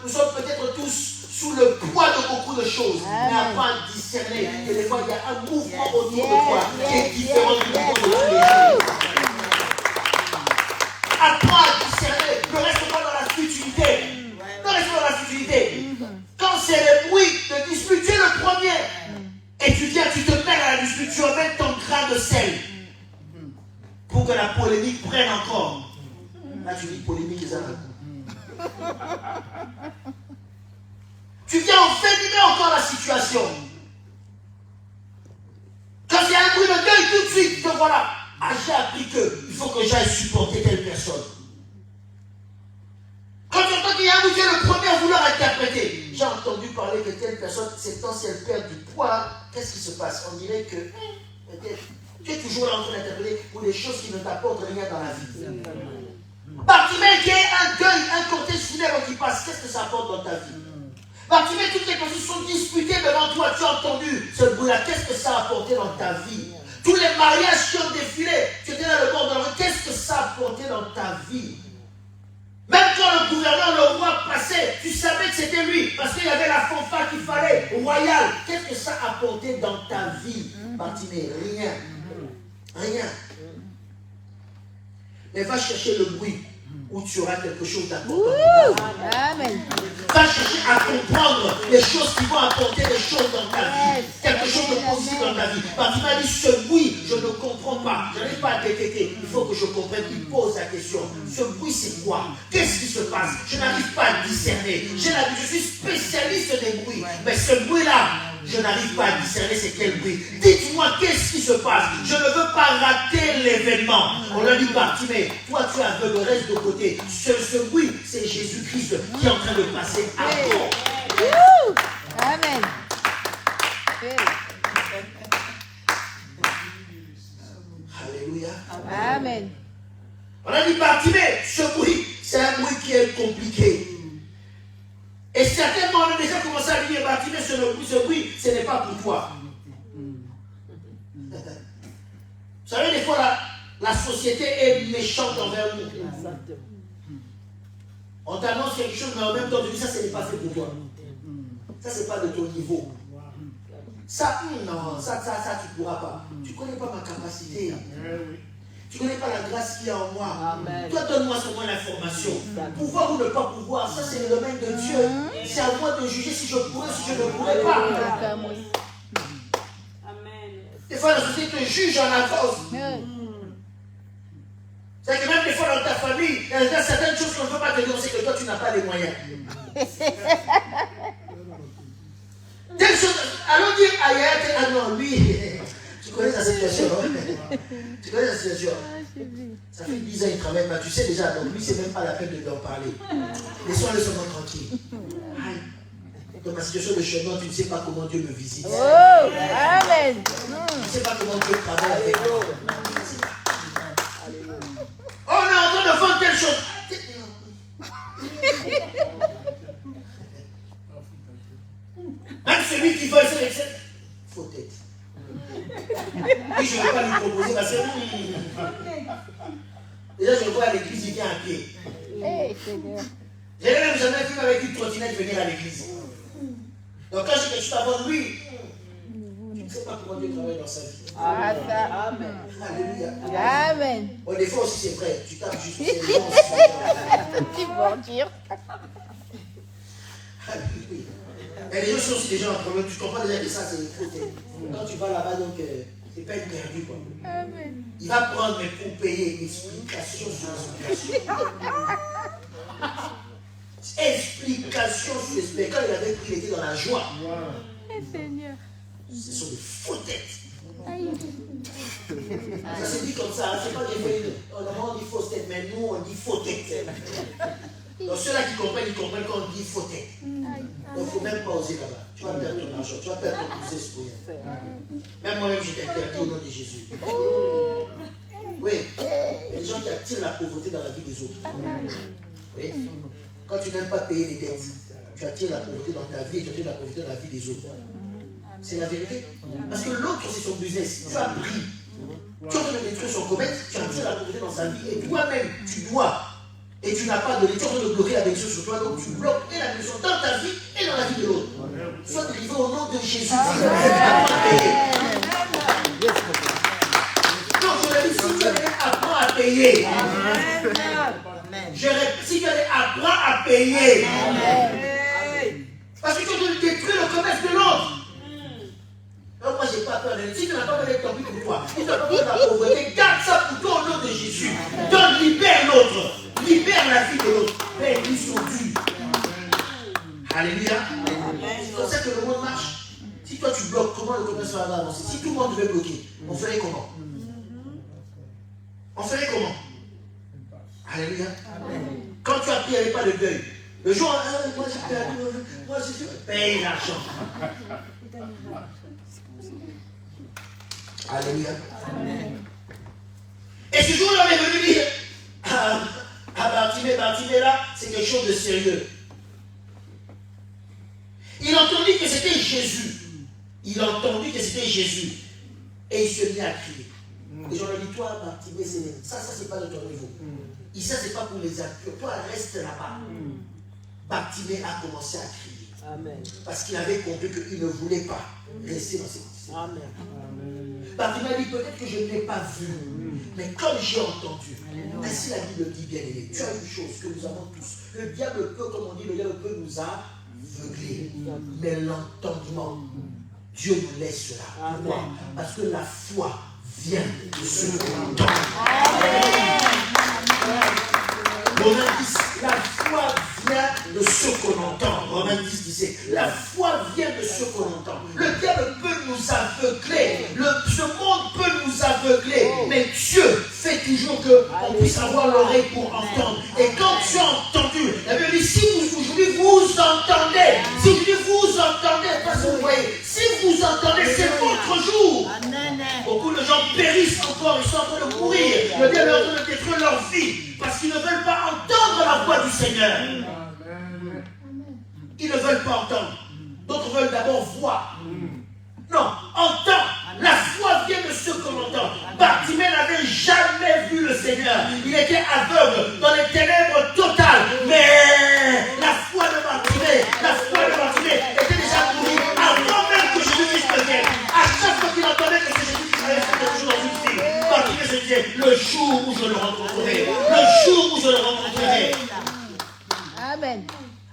nous sommes peut-être tous sous le poids de beaucoup de choses, mais apprends à discerner que des fois il y a un mouvement autour de toi qui est différent du mouvement de tous les jours. Apprends à discerner, ne reste pas dans la futilité. Ne reste pas dans la futilité. Quand c'est le bruit de dispute, tu es le premier. Et tu viens, tu te mêles à la dispute, tu remets ton grain de sel pour que la polémique prenne encore. Là, tu dis polémique, les amis. Tu viens envenimer encore la situation. Quand il y a un bruit de deuil, tout de suite, te voilà. Ah, j'ai appris qu'il faut que j'aille supporter telle personne. Quand tu entends qu'il y a un bruit, tu es le premier à vouloir interpréter. J'ai entendu parler que telle personne, c'est temps si elle perd du poids, qu'est-ce qui se passe? On dirait que peut-être tu es toujours là en train d'interpréter pour des choses qui ne t'apportent rien dans la vie. Bartimée qui est un deuil, un cortège funèbre qui passe, qu'est-ce que ça apporte dans ta vie? Bartimée, toutes les personnes sont disputées devant toi, tu as entendu ce bruit-là, qu'est-ce que ça a apporté dans ta vie? Tous les mariages qui ont défilé, tu étais dans le bord de la rue, qu'est-ce que ça a apporté dans ta vie? Même quand le gouverneur, le roi passait, tu savais que c'était lui, parce qu'il y avait la fanfare qu'il fallait, royale. Qu'est-ce que ça a apporté dans ta vie, Bartimée? Rien. Rien. Mais va chercher le bruit où tu auras quelque chose d'important. Amen. Va chercher à comprendre les choses qui vont apporter des choses dans ta vie. Quelque chose de positif dans ta vie. Bartimée a dit, ce bruit, je ne comprends pas. Je n'arrive pas à détecter. Il faut que je comprenne. Il pose la question. Ce bruit, c'est quoi? Qu'est-ce qui se passe? Je n'arrive pas à discerner. Je suis spécialiste des bruits. Mais ce bruit-là, je n'arrive pas à discerner c'est quel bruit. Dites-moi qu'est-ce qui se passe. Je ne veux pas rater l'événement. On a dit, Bartimée, toi tu es aveugle, reste de côté. Ce bruit, c'est Jésus-Christ qui est en train de passer à toi. Amen. Alléluia. Amen. On a dit, Bartimée, ce bruit, c'est un bruit qui est compliqué. Et certainement, on a déjà commencé à dire, Bartimée, ce bruit, ce n'est pas pour toi. Vous savez, des fois, la société est méchante envers nous. On t'annonce quelque chose, mais en même temps, tu dis, ça, ce n'est pas fait pour toi. Ça, ce n'est pas de ton niveau. Ça, non, ça, tu ne pourras pas. Tu ne connais pas ma capacité. Tu ne connais pas la grâce qu'il y a en moi. Amen. Toi, donne-moi seulement l'information. Pouvoir ou ne pas pouvoir, ça c'est le domaine de Dieu. C'est à moi de juger si je pourrais, si je ne pourrais pas. Amen. Des fois, la société te juge en avance. C'est que même des fois dans ta famille, il y a certaines choses qu'on ne peut pas te dire, c'est que toi, tu n'as pas les moyens. Telle chose, allons dire ailleurs, ah non, lui... Tu connais la situation, hein? Tu connais la situation. Ça fait 10 ans qu'il travaille, mais tu sais déjà, donc lui, c'est même pas la peine de t'en parler. Laissons-le seulement tranquille. Dans ma situation de chemin, tu ne sais pas comment Dieu me visite. Oh, amen. Tu ne sais pas comment Dieu travaille avec moi. Oh, on est en train de vendre telle chose. Même celui qui veut essayer, faut tête. Et je ne vais pas lui proposer parce que déjà je le vois à l'église, il vient à pied. Je n'ai même jamais vu avec une trottinette venir à l'église. Donc quand j'ai quelque chose avant lui, je ne sais pas comment Dieu travaille dans sa vie. Amen. Alléluia. Amen. Bon, des fois aussi c'est vrai, tu tapes juste. Tu vas dire. Alléluia. Mais les gens sont aussi déjà un problème. Tu comprends déjà que ça, c'est une faute. Quand tu vas là-bas, donc, c'est pas une perdu, quoi. Amen. Il va prendre, mais pour payer, explication sur explication. Explication sur explication. Quand il avait pris, il était dans la joie. Seigneur. Ce sont des fausses têtes. Ça se dit comme ça. C'est pas des faits. Normalement, on dit fausse tête, mais nous, on dit faux tête. Donc ceux-là qui comprennent, ils comprennent quand on dit faux tête. Donc il ne faut même pas oser là-bas. Tu vas perdre ton argent, tu vas perdre ton business pour rien. Même moi-même, je t'interdis au nom de Jésus. Oui, il y a des gens qui attirent la pauvreté dans la vie des autres. Oui. Quand tu n'aimes pas payer les dettes, tu attires la pauvreté dans ta vie et tu attires la pauvreté dans la vie des autres. C'est la vérité. Parce que l'autre, c'est son business. Tu as pris. Tu es en train de détruire son commerce, tu as besoin de la pauvreté dans sa vie, et toi-même, tu dois. Et tu n'as pas de tu es en train de bloquer la bénédiction sur toi, donc tu bloques et la bénédiction dans ta vie et dans la vie de l'autre. Sois délivré au nom de Jésus. Donc je l'ai dit, si tu allais apprendre à payer. Si tu allais apprendre à payer. Parce que tu es en train de détruire le commerce de l'autre. Donc moi, je n'ai pas peur de si tu n'as pas peur d'être tombé pour toi, si tu n'as pas peur de la pauvreté, garde ça pour toi au nom de Jésus. Donc libère l'autre. Libère la vie de l'autre. Mais ils sont dus. Alléluia. C'est comme ça que le monde marche. Si toi tu bloques, comment le commerce va avancer? Si tout le monde devait bloquer, on ferait comment? On ferait comment? Alléluia. Quand tu as pris, il n'y avait pas de deuil. Le jour, moi j'ai perdu, moi j'ai fait. Paye l'argent. Alléluia. Et ce jour-là, on est venu dire Bartimée là, c'est quelque chose de sérieux. Il entendit que c'était Jésus. Il entendit que c'était Jésus. Et il se mit à crier. Et j'en ai dit, toi, Bartimée, ça c'est pas de ton niveau. Et ça, c'est pas pour les acteurs. Toi, reste là-bas. Bartimée a commencé à crier. Amen. Parce qu'il avait compris qu'il ne voulait pas rester dans cette situation. Bartimée a dit, peut-être que je ne l'ai pas vu. Mais comme j'ai entendu, ainsi la Bible dit, bien aimé, tu as une chose que nous avons tous. Le diable peut, comme on dit, le diable peut nous aveugler. Mais l'entendement, Dieu nous laisse cela. Pourquoi? Parce que la foi vient de ce qu'on entend. Romains 10, la foi vient de ce qu'on entend. Romains 10 disait, la foi vient de ce qu'on entend. Le diable peut nous aveugler, ce monde peut nous aveugler, mais Dieu fait toujours qu'on puisse avoir l'oreille pour entendre. Et quand tu as entendu, la Bible dit, si aujourd'hui vous entendez, si aujourd'hui vous entendez, parce que vous voyez, si vous entendez, c'est votre jour. Beaucoup de gens périssent encore, ils sont en train de mourir. Le diable est en train de détruire leur vie parce qu'ils ne veulent pas entendre la voix du Seigneur. Ils ne veulent pas entendre. D'autres veulent d'abord voir. Non, entends. La foi vient de ce qu'on entend. Bartimée n'avait jamais vu le Seigneur. Il était aveugle dans les ténèbres totales. Mais la foi de Bartimée était déjà mourie avant même que Jésus-Christ vienne. À chaque fois qu'il entendait que c'est Jésus qui traversait quelque chose dans une vie, Bartimée se disait, le jour où je le rencontrerai, le jour où je le rencontrerai. Amen.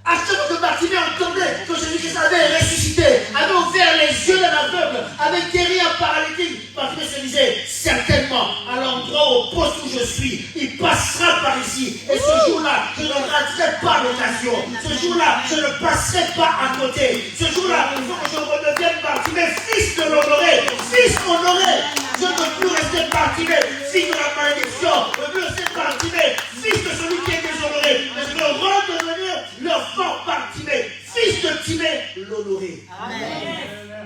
À chaque fois que Bartimée entendait que Jésus-Christ avait ressuscité, avait ouvert les yeux d'un aveugle, avait guéri un paralytique, Bartimée se disait, certainement, à l'endroit au poste où je suis, il passera par ici. Et ce jour-là, je ne raterai pas l'occasion. Ce jour-là, je ne passerai pas à côté. Ce jour-là, il faut que je redevienne Bartimée, fils de l'honoré, fils honoré. Je ne veux plus rester Bartimée, fils de la malédiction. Je ne veux plus rester Bartimée, fils de celui qui est déshonoré. Mais je veux redevenir l'enfant Bartimée, fils de Timée, l'honoré. Amen.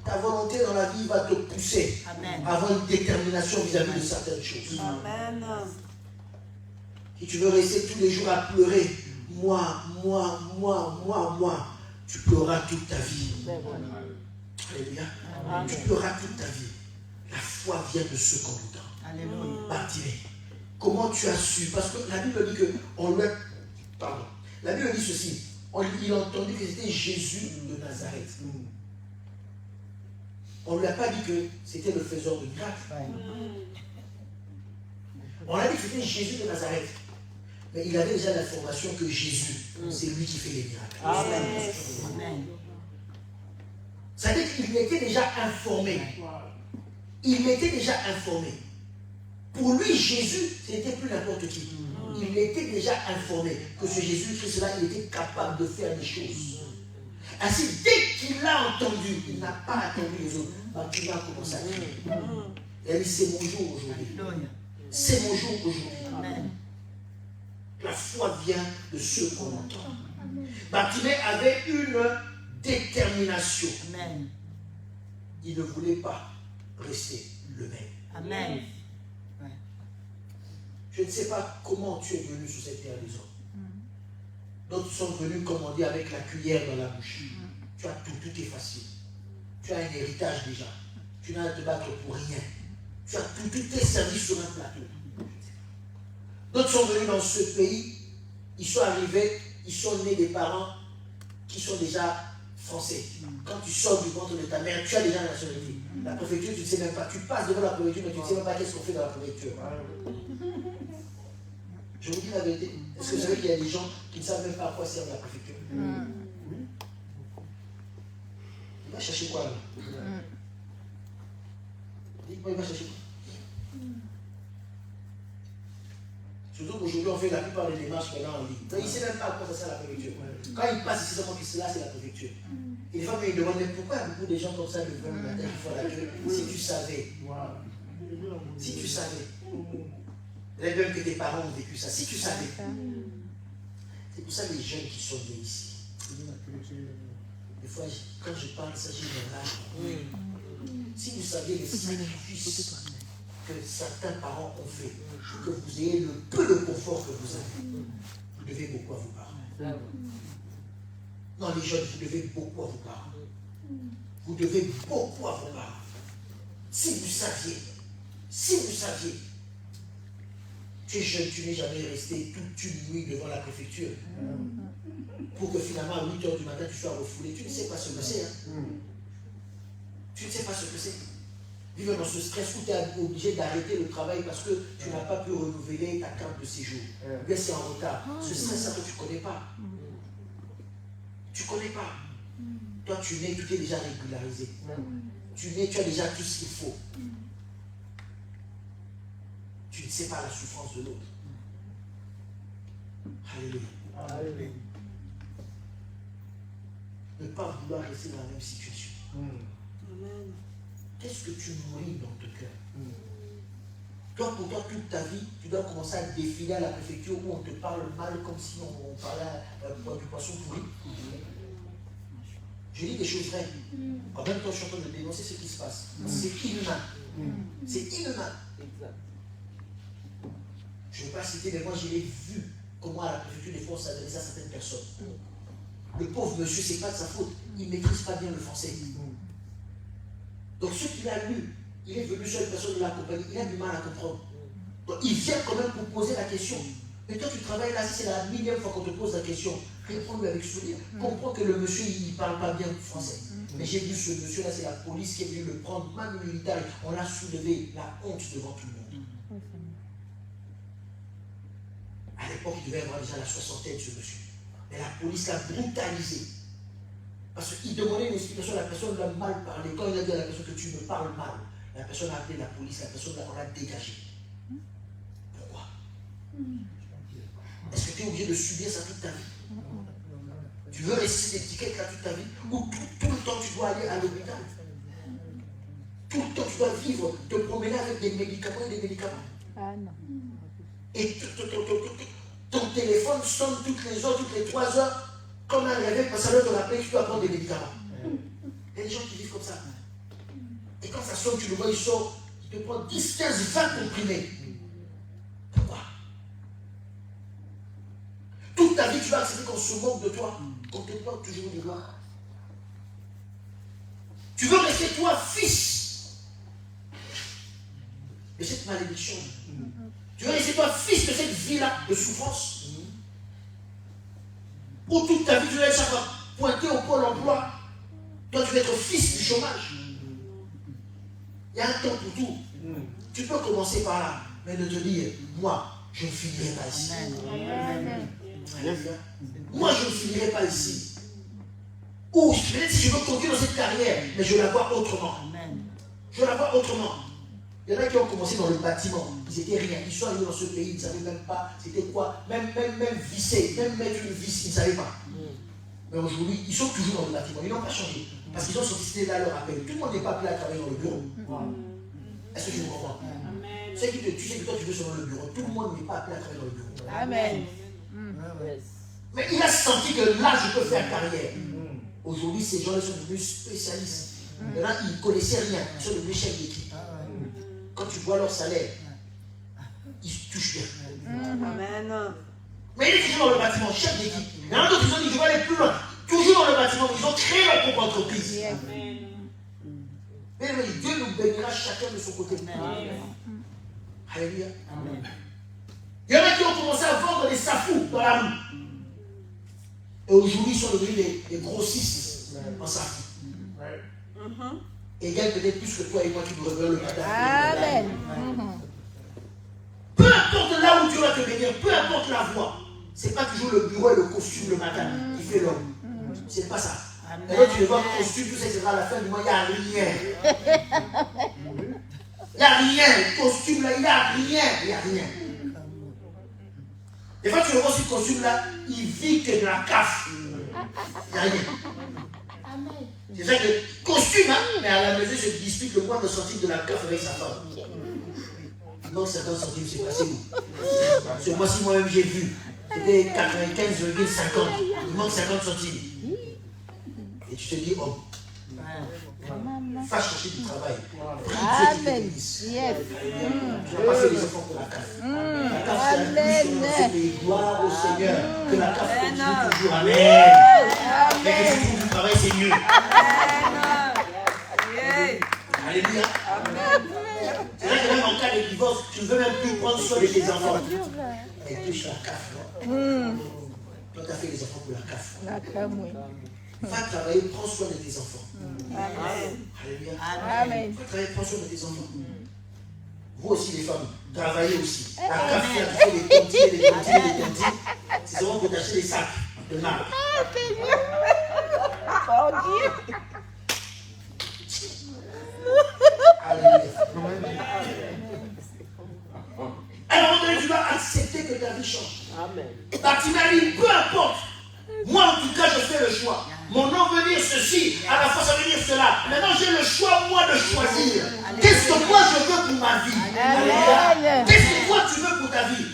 Ta volonté dans la vie va te pousser à avoir une détermination vis-à-vis de certaines choses. Amen. Si tu veux rester tous les jours à pleurer, moi, tu pleureras toute ta vie. Alléluia. Tu pleureras toute ta vie. La foi vient de ce qu'on entend. Alléluia. Bartimée, comment tu as su? Parce que la Bible dit que la Bible dit ceci. Il a entendu que c'était Jésus de Nazareth. On ne lui a pas dit que c'était le faiseur de miracles. On a dit que c'était Jésus de Nazareth. Mais il avait déjà l'information que Jésus, c'est lui qui fait les miracles. Amen. C'est-à-dire qu'il était déjà informé. Il était déjà informé. Pour lui, Jésus, ce n'était plus n'importe qui. Il était déjà informé que ce Jésus-Christ-là, il était capable de faire des choses. Ainsi, dès qu'il l'a entendu, il n'a pas attendu les autres. Il a commencé à crier. Il a dit, c'est mon jour aujourd'hui. C'est mon jour aujourd'hui. La foi vient de ce qu'on entend. Bartimée avait une détermination. Amen. Il ne voulait pas rester le même. Amen. Je ne sais pas comment tu es venu sur cette terre des hommes. D'autres sont venus, comme on dit, avec la cuillère dans la bouche. Tu as tout est facile. Tu as un héritage déjà. Tu n'as à te battre pour rien. Tu as tout tes services sur un plateau. D'autres sont venus dans ce pays, ils sont arrivés, ils sont nés des parents qui sont déjà français. Quand tu sors du ventre de ta mère, tu as déjà la nationalité. La préfecture, tu ne sais même pas. Tu passes devant la préfecture, mais tu ne sais même pas qu'est-ce qu'on fait dans la préfecture. Je vous dis la vérité. Est-ce que vous savez qu'il y a des gens qui ne savent même pas à quoi sert la préfecture? Il va chercher quoi là? Dites-moi, il va chercher quoi? Surtout qu'aujourd'hui, on fait la plupart des démarches maintenant en ligne. Donc, il ne sait même pas à quoi ça sert la préfecture. Quand il passe ici, seulement que là, c'est la préfecture. Et des fois, il demande même pourquoi beaucoup de gens comme ça le veulent le matin qui font la queue. Si tu savais. Si tu savais. Même que tes parents ont vécu ça. Si tu savais. C'est pour ça les jeunes qui sont nés ici. Des fois, quand je parle, ça, j'ai une rage. Si vous saviez les sacrifices que certains parents ont fait, que vous ayez le peu de confort que vous avez, vous devez beaucoup à vos parents. Non, les jeunes, vous devez beaucoup à vos parents. Vous devez beaucoup à vos parents. Si vous saviez, tu es jeune, tu n'es jamais resté toute une nuit devant la préfecture pour que finalement à 8 h du matin tu sois refoulé. Tu ne sais pas ce que c'est. Tu ne sais pas ce que c'est. Vivre dans ce stress où tu es obligé d'arrêter le travail parce que tu n'as pas pu renouveler ta carte de séjour. Bien, c'est en retard. Ce stress-là, toi, tu ne connais pas. Tu ne connais pas. Toi, tu nais, tu t'es déjà régularisé. Tu nais, tu as déjà tout ce qu'il faut. Tu ne sais pas la souffrance de l'autre. Alléluia. Alléluia. Ne pas vouloir rester dans la même situation. Amen. Qu'est-ce que tu nourris dans ton cœur? Toi, pour toi, toute ta vie, tu dois commencer à défiler à la préfecture où on te parle mal comme si on parlait du poisson pourri. Je dis des choses vraies. En même temps, je suis en train de dénoncer ce qui se passe. C'est inhumain. C'est inhumain. Je ne vais pas citer, mais moi, je l'ai vu comment à la préfecture, des fois, on s'adresse à certaines personnes. Le pauvre monsieur, ce n'est pas de sa faute. Il ne maîtrise pas bien le français. Donc, ce qu'il a lu, il est venu sur une personne de la compagnie, il a du mal à comprendre. Donc, il vient quand même pour poser la question. Et toi, tu travailles là, si c'est la millième fois qu'on te pose la question, réponds-lui avec sourire. Comprends que le monsieur, il ne parle pas bien français. Mais j'ai vu ce monsieur-là, c'est la police qui est venue le prendre, même militaire. On l'a soulevé, la honte devant tout le monde. À l'époque, il devait avoir déjà la soixantaine, ce monsieur. Mais la police l'a brutalisé. Parce qu'il demandait une explication, la personne l'a mal parlé. Quand il a dit à la personne que tu me parles mal, la personne a appelé la police, la personne l'a dégagé. Pourquoi? Est-ce que tu es obligé de subir ça toute ta vie? Tu veux rester cette étiquette là toute ta vie? Ou tout le temps tu dois aller à l'hôpital? Tout le temps tu dois vivre, te promener avec des médicaments et des médicaments? Ah non. Et ton téléphone sonne toutes les heures, toutes les 3 heures, comme un réveil, parce que ça doit te rappeler que tu dois prendre des médicaments. Il y a des gens qui vivent comme ça. Et quand ça sonne, tu le vois, il sort, il te prend 10, 15, 20 comprimés. Pourquoi? Toute ta vie, tu vas accepter qu'on se moque de toi, qu'on te porte toujours du doigt. Tu veux rester toi, fils de cette malédiction. Tu veux rester toi, fils de cette vie-là de souffrance. Où toute ta vie, tu vas être pointé au pôle emploi. Toi, tu vas être fils du chômage. Il y a un temps pour tout. Tu peux commencer par là, mais de te dire, moi, je ne finirai pas ici. Moi, je ne finirai pas ici. Ou peut-être si je veux continuer dans cette carrière, mais je la vois autrement. Je la vois autrement. Il y en a qui ont commencé dans le bâtiment, ils n'étaient rien, ils sont arrivés dans ce pays, ils ne savaient même pas c'était quoi, même visser, même mettre une vis, ils ne savaient pas. Mais aujourd'hui, ils sont toujours dans le bâtiment, ils n'ont pas changé, parce qu'ils ont sorti là leur appel. Tout le monde n'est pas appelé à travailler dans le bureau. Est-ce que tu me comprends? Tu sais que toi tu veux sur le bureau, tout le monde n'est pas appelé à travailler dans le bureau. Amen. Mais il a senti que là je peux faire carrière. Aujourd'hui, ces gens-là sont devenus spécialistes. Maintenant, ils ne connaissaient rien, ils sont devenus chefs d'équipe. Quand tu vois leur salaire, ils se touchent bien. Amen. Mais il est toujours dans le bâtiment, chef d'équipe. Il y en a d'autres qui ont dit, je vais aller plus loin. Toujours dans le bâtiment, ils ont créé leur propre entreprise. Mais Bien, Dieu nous bénira chacun de son côté. Alléluia. Il y en a qui ont commencé à vendre des safous dans la rue. Et aujourd'hui, ils sont devenus des grossistes en safou. Et ils gagnent peut-être plus que toi et moi qui nous réveillons le matin. Amen. Peu importe là où Dieu va te bénir, peu importe la voie, c'est pas toujours le bureau et le costume le matin qui fait l'homme. C'est pas ça. Et là, tu le vois, costume, tout ça, etc. À la fin du mois, il n'y a rien. Il n'y a rien. Costume là, il n'y a rien. Il n'y a rien. Des fois, tu le vois sur le costume là, il vit que de la CAF. Il n'y a rien. C'est ça que costume, hein, mais à la maison, je dispute le moindre centime de la CAF avec sa femme. Non, 50 centimes, c'est passé où? Ce mois-ci, moi-même, j'ai vu. C'était 95,50. Il manque 50 centimes. Et tu te dis, oh, va chercher du travail. Amen. Tu n'as pas fait les enfants pour la CAF. La CAF, c'est la plus qu'on fait les gloires au Seigneur. Que la CAF continue toujours. Amen. Mais que tu trouves du travail, c'est mieux. Alléluia. C'est vrai que même en cas de divorce, tu ne veux même plus prendre soin de tes enfants. Et puis je la CAF, non? Toi, tu as fait les enfants pour la CAF. Va travailler, prends soin de tes enfants. Alléluia. Amen. Va travailler, prends soin de tes enfants. Vous aussi, les femmes, travaillez aussi. La CAF, il faut les tontines. C'est seulement pour t'acheter des sacs de marque. Alléluia. À un moment donné, tu vas accepter que ta vie change. Bartimée, peu importe. Moi, en tout cas, je fais le choix. Mon nom veut dire ceci, à la fois ça veut dire cela. Maintenant, j'ai le choix, moi, de choisir. Qu'est-ce que moi, je veux pour ma vie? Qu'est-ce que toi, tu veux pour ta vie?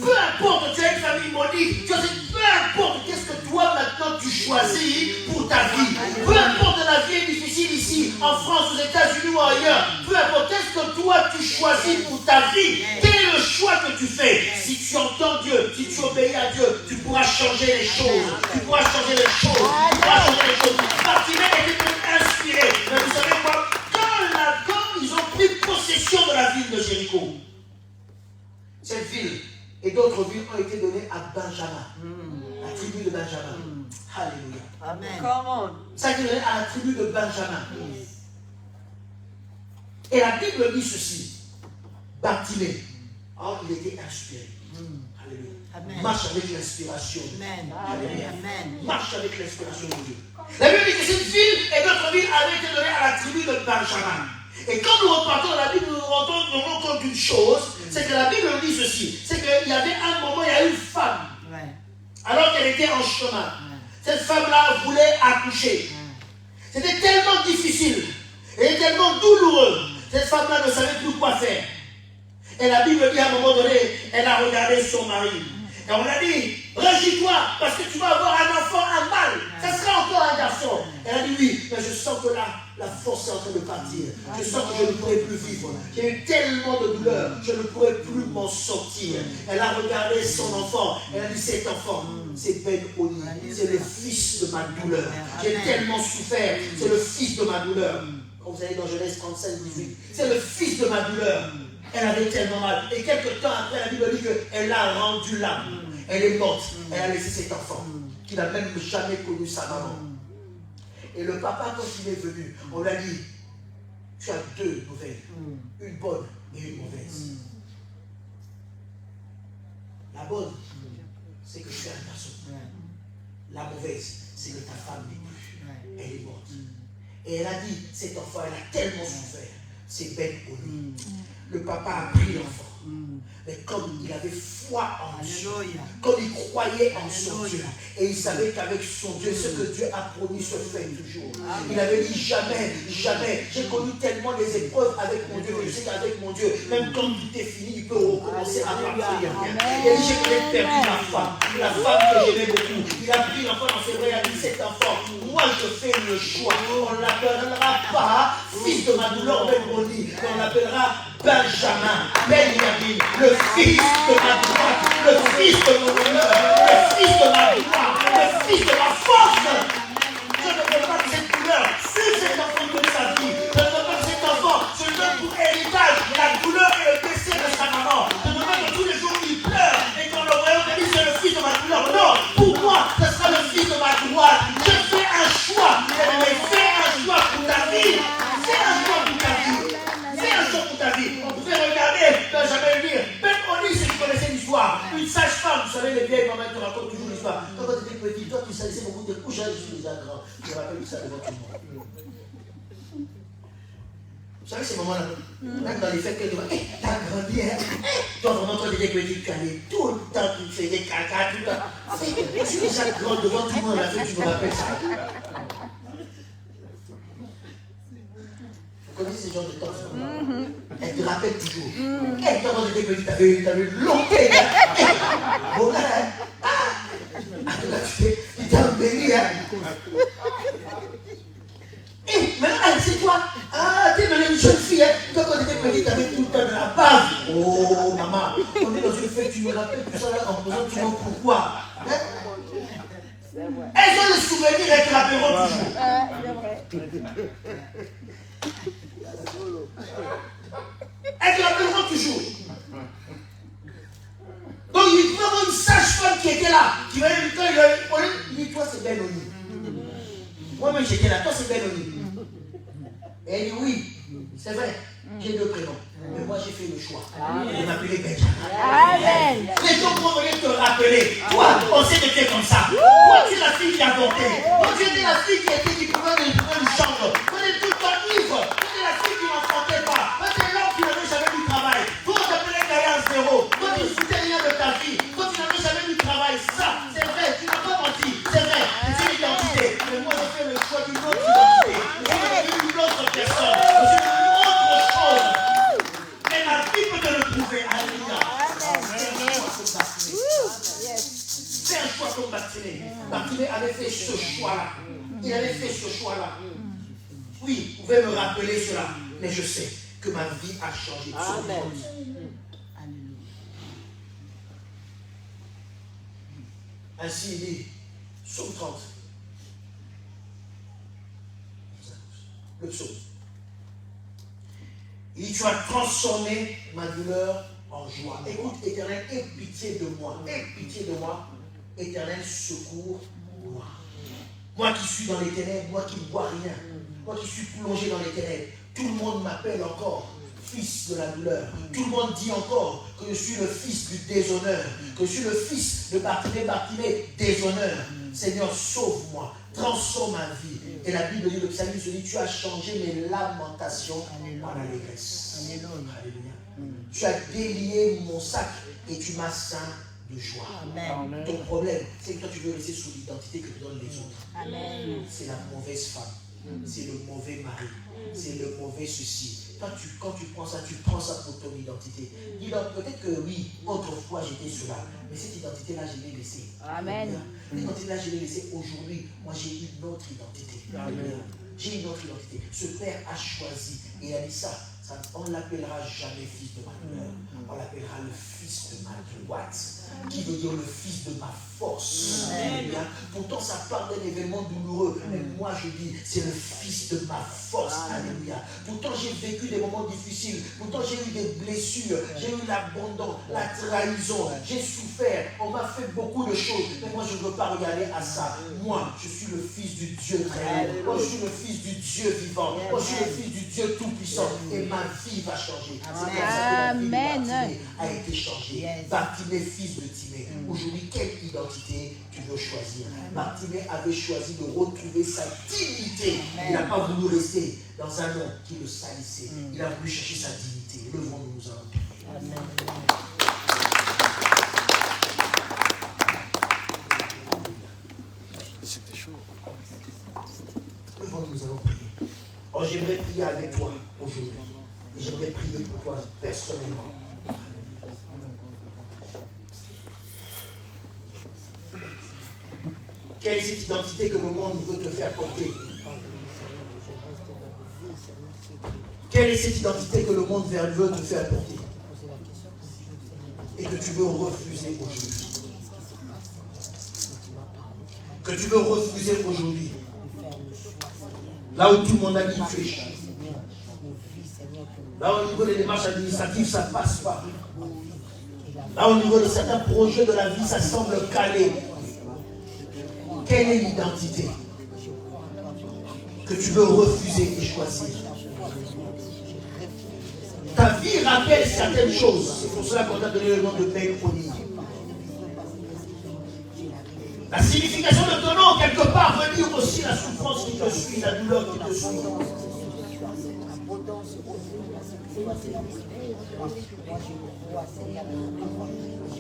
Peu importe, tu as une famille maudite. Peu importe, qu'est-ce que toi, maintenant, tu choisis pour ta vie? Peu importe, la vie est difficile ici, en France, aux États-Unis ou ailleurs. Peu importe, qu'est-ce que toi, tu choisis pour ta vie? Quel est le choix que tu fais? Si tu entends Dieu, si tu obéis à Dieu, tu pourras changer les choses. Tu pourras changer les choses. Tu pourras changer les choses. Bartimée était inspiré. Mais vous savez quoi? Quand ils ont pris possession de la ville de Jéricho, cette ville et d'autres villes ont été données à Benjamin, la tribu de Benjamin. Alléluia. Amen. Ça a été donné à la tribu de Benjamin. Et la Bible dit ceci. Bartimée, il était inspiré. Alléluia. Amen. Marche avec l'inspiration. Alléluia. Marche avec l'inspiration de Dieu. La Bible dit que cette ville et d'autres villes avaient été données à la tribu de Benjamin. Et quand nous repartons dans la Bible, nous nous rendons compte d'une chose, c'est que la Bible dit ceci, c'est qu'il y avait un moment, il y a une femme, alors qu'elle était en chemin. Cette femme-là voulait accoucher. C'était tellement difficile, et tellement douloureux. Cette femme-là ne savait plus quoi faire. Et la Bible dit à un moment donné, elle a regardé son mari. Et on a dit, régis-toi, parce que tu vas avoir un enfant, un mâle. Ça sera encore un garçon. Elle a dit oui, mais je sens que la force est en train de partir. Je sens que je ne pourrai plus vivre. J'ai eu tellement de douleur, je ne pourrai plus m'en sortir. Elle a regardé son enfant. Elle a dit, cet enfant, c'est Ben Oni. C'est le fils de ma douleur. J'ai tellement souffert. C'est le fils de ma douleur. Quand vous allez dans Genèse 35, 18, c'est le fils de ma douleur. Elle avait tellement mal. Et quelques temps après, la Bible dit qu'elle a rendu l'âme. Elle est morte. Elle a laissé cet enfant qui n'a même jamais connu sa maman. Et le papa, quand il est venu, on lui a dit, tu as deux nouvelles. Une bonne et une mauvaise. La bonne, c'est que tu es un garçon. La mauvaise, c'est que ta femme n'est plus. Elle est morte. Et elle a dit, cet enfant, elle a tellement souffert. C'est Ben Oni. Le papa a pris l'enfant. Mais comme il avait foi en Dieu, comme il croyait en son Dieu, et il savait qu'avec son Dieu, ce que Dieu a promis se fait toujours. Il avait dit jamais, jamais. J'ai connu tellement des épreuves avec mon Dieu, que je sais qu'avec mon Dieu, même quand tout est fini, il peut recommencer à partir. Et il dit, j'ai peut-être perdu la femme que j'aimais beaucoup. Il a pris l'enfant dans ses bras, il a dit, cet enfant, moi je fais le choix. On ne l'appellera pas fils de ma douleur, mais on l'appellera Benjamin, Benjamin, le fils de ma droite, le fils de mon honneur, le fils de ma gloire, le fils de ma force. Je ne veux pas que cette douleur, si cet enfant de sa vie, je ne veux pas que cette vieille maman te raconte toujours l'histoire. Quand tu étais petit, toi tu salissais mon bout de couche, je suis déjà grand. Je me rappelle ça devant tout le monde. Vous savez ces moments-là, même dans les fêtes, qu'elle dit, t'as grandi, hein? Toi vraiment, toi t'étais petit, tu allais tout le temps, tu faisais caca, tout le temps. Je suis déjà grand devant tout le monde, la fête, tu me rappelles ça. Vous connaissez ce genre de temps? Elle te rappelle toujours. Et toi, quand tu étais petit, t'avais longtemps. Bon là, tu t'es embelli, hein? Et maintenant, c'est toi. Ah, tu es une jeune fille, hein? Toi, quand tu étais petite, tu avais tout le temps de la bave. Oh, maman, on est dans une fête, tu me rappelles tout ça là en posant, tu vois pourquoi? Hein? Elles ont le souvenir, elles te rappelleront toujours. Elles te rappelleront toujours. Donc, il peut y avoir une sage-femme qui était là, qui va dire, quand il dit, toi, c'est Benoni. Moi-même, j'étais là, toi, c'est Benoni. Et elle dit, oui, c'est vrai, j'ai deux prénoms. Mais moi, j'ai fait le choix de m'appeler Benjamin. Amen. Les gens vont venir te rappeler. Toi, on sait que tu es comme ça. Toi, tu es la fille qui a avorté. Toi, tu étais la fille qui pouvait une chambre. Toi, tu es tout le temps ivre. Toi, tu es la fille qui n'enfantait pas. Toi, tu es l'homme qui n'avait jamais du travail. Toi, on t'appelait Gaïa zéro. Toi, tu ne foutais rien de ta vie. Toi, tu n'avais jamais du travail. Ça, c'est vrai. Tu n'as pas menti. C'est vrai. C'est une identité. Mais moi, j'ai fait le choix d'une autre identité. Je suis devenu une autre personne. Je suis devenu autre chose. Mais la vie peut te le prouver. Alléluia. C'est un choix comme Bartimée. Bartimée avait fait ce choix-là. Il avait fait ce choix-là. Oui, vous pouvez me rappeler cela. Mais je sais que ma vie a changé. Amen. Ainsi il dit, psaume 30. Le psaume. Il dit, tu as transformé ma douleur en joie. Écoute, Éternel, aie pitié de moi. Aie pitié de moi. Éternel, secours-moi. Moi qui suis dans les ténèbres, moi qui ne vois rien. Moi qui suis plongé dans les ténèbres. Tout le monde m'appelle encore fils de la douleur. Tout le monde dit encore que je suis le fils du déshonneur. Que je suis le fils de Bartimée, déshonneur. Seigneur, sauve-moi. Transforme ma vie. Et la Bible dit, le psalmiste dit, tu as changé mes lamentations en allégresse. Alléluia. Tu as délié mon sac et tu m'as ceint de joie. Amen. Ton problème, c'est que toi tu veux rester sous l'identité que te donnent les autres. Amen. C'est la mauvaise femme. C'est le mauvais mari. C'est le mauvais ceci. Quand tu prends ça pour ton identité. Dis-leur peut-être que oui, autrefois j'étais cela. Mais cette identité-là, je l'ai laissée. Amen. Cette identité-là, je l'ai laissée. Aujourd'hui, moi j'ai une autre identité. Amen. J'ai une autre identité. Ce Père a choisi et il a dit ça. On ne l'appellera jamais fils de ma douleur. On l'appellera le fils de ma droite. Qui veut dire le fils de ma force. Alléluia. Pourtant, ça parle d'un événement douloureux. Mais moi, je dis, c'est le fils de ma force. Alléluia. Pourtant, j'ai vécu des moments difficiles. Pourtant, j'ai eu des blessures. J'ai eu l'abandon, la trahison. J'ai souffert. On m'a fait beaucoup de choses. Mais moi, je ne veux pas regarder à ça. Moi, je suis le fils du Dieu très haut. Moi, je suis le fils du Dieu vivant. Moi, je suis le fils du Dieu tout-puissant. Et ma vie va changer. C'est comme ça que la vie de Bartimée a été changée. Bartimée, fils de Timée. Aujourd'hui, quelle identité tu veux choisir? Bartimée avait choisi de retrouver sa dignité. Il n'a pas voulu rester dans un nom qui le salissait. Il a voulu chercher sa dignité. Levons-nous, nous allons prier. C'était chaud. Levons-nous, nous allons prier. Oh, j'aimerais prier avec toi aujourd'hui. Et j'aimerais prier pour toi personnellement. Quelle est cette identité que le monde veut te faire porter? Quelle est cette identité que le monde veut te faire porter? Et que tu veux refuser aujourd'hui? Que tu veux refuser aujourd'hui? Là où tout le monde a dit tu es. Là au niveau des démarches administratives, ça ne passe pas. Là au niveau de certains projets de la vie, ça semble calé. Quelle est l'identité que tu veux refuser et choisir? Ta vie rappelle certaines choses. C'est pour cela qu'on a donné le nom de Benoni. La signification de ton nom, quelque part, veut dire aussi la souffrance qui te suit, la douleur qui te suit.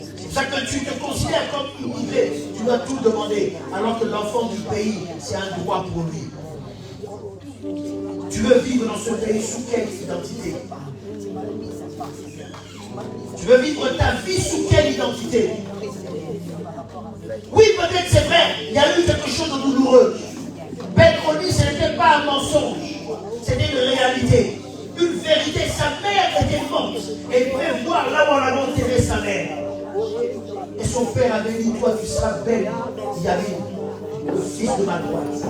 C'est pour ça que tu te considères comme immigré. Tu dois tout demander. Alors que l'enfant du pays, c'est un droit pour lui. Tu veux vivre dans ce pays sous quelle identité? Tu veux vivre ta vie sous quelle identité? Oui, peut-être c'est vrai, il y a eu quelque chose de douloureux. Pedro dit ce n'était pas un mensonge, c'était une réalité, une vérité. Sa mère était morte et il pouvait voir là où on avait enterré sa mère. Et son père avait dit, toi tu seras belle, Yamine, le fils de ma droite.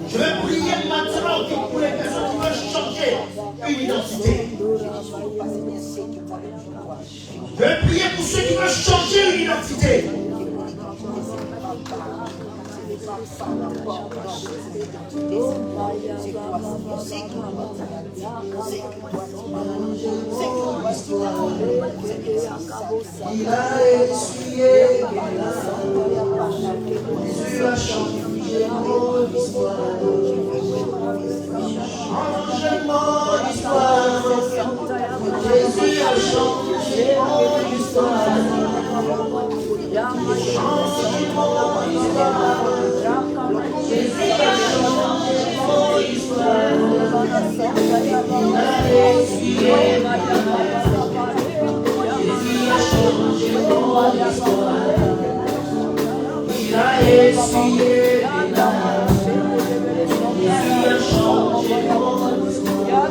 Je vais prier maintenant que pour les personnes qui veulent changer une identité. Je vais prier pour ceux qui veulent changer une identité. Il a essuyé, Jésus a changé mon histoire. Changement d'histoire, Jésus a changé mon histoire. Changement d'histoire, Jésus a changé mon histoire. Il a essuyé, Jésus a changé mon histoire. Il a essuyé les larmes. Jésus a changé mon histoire.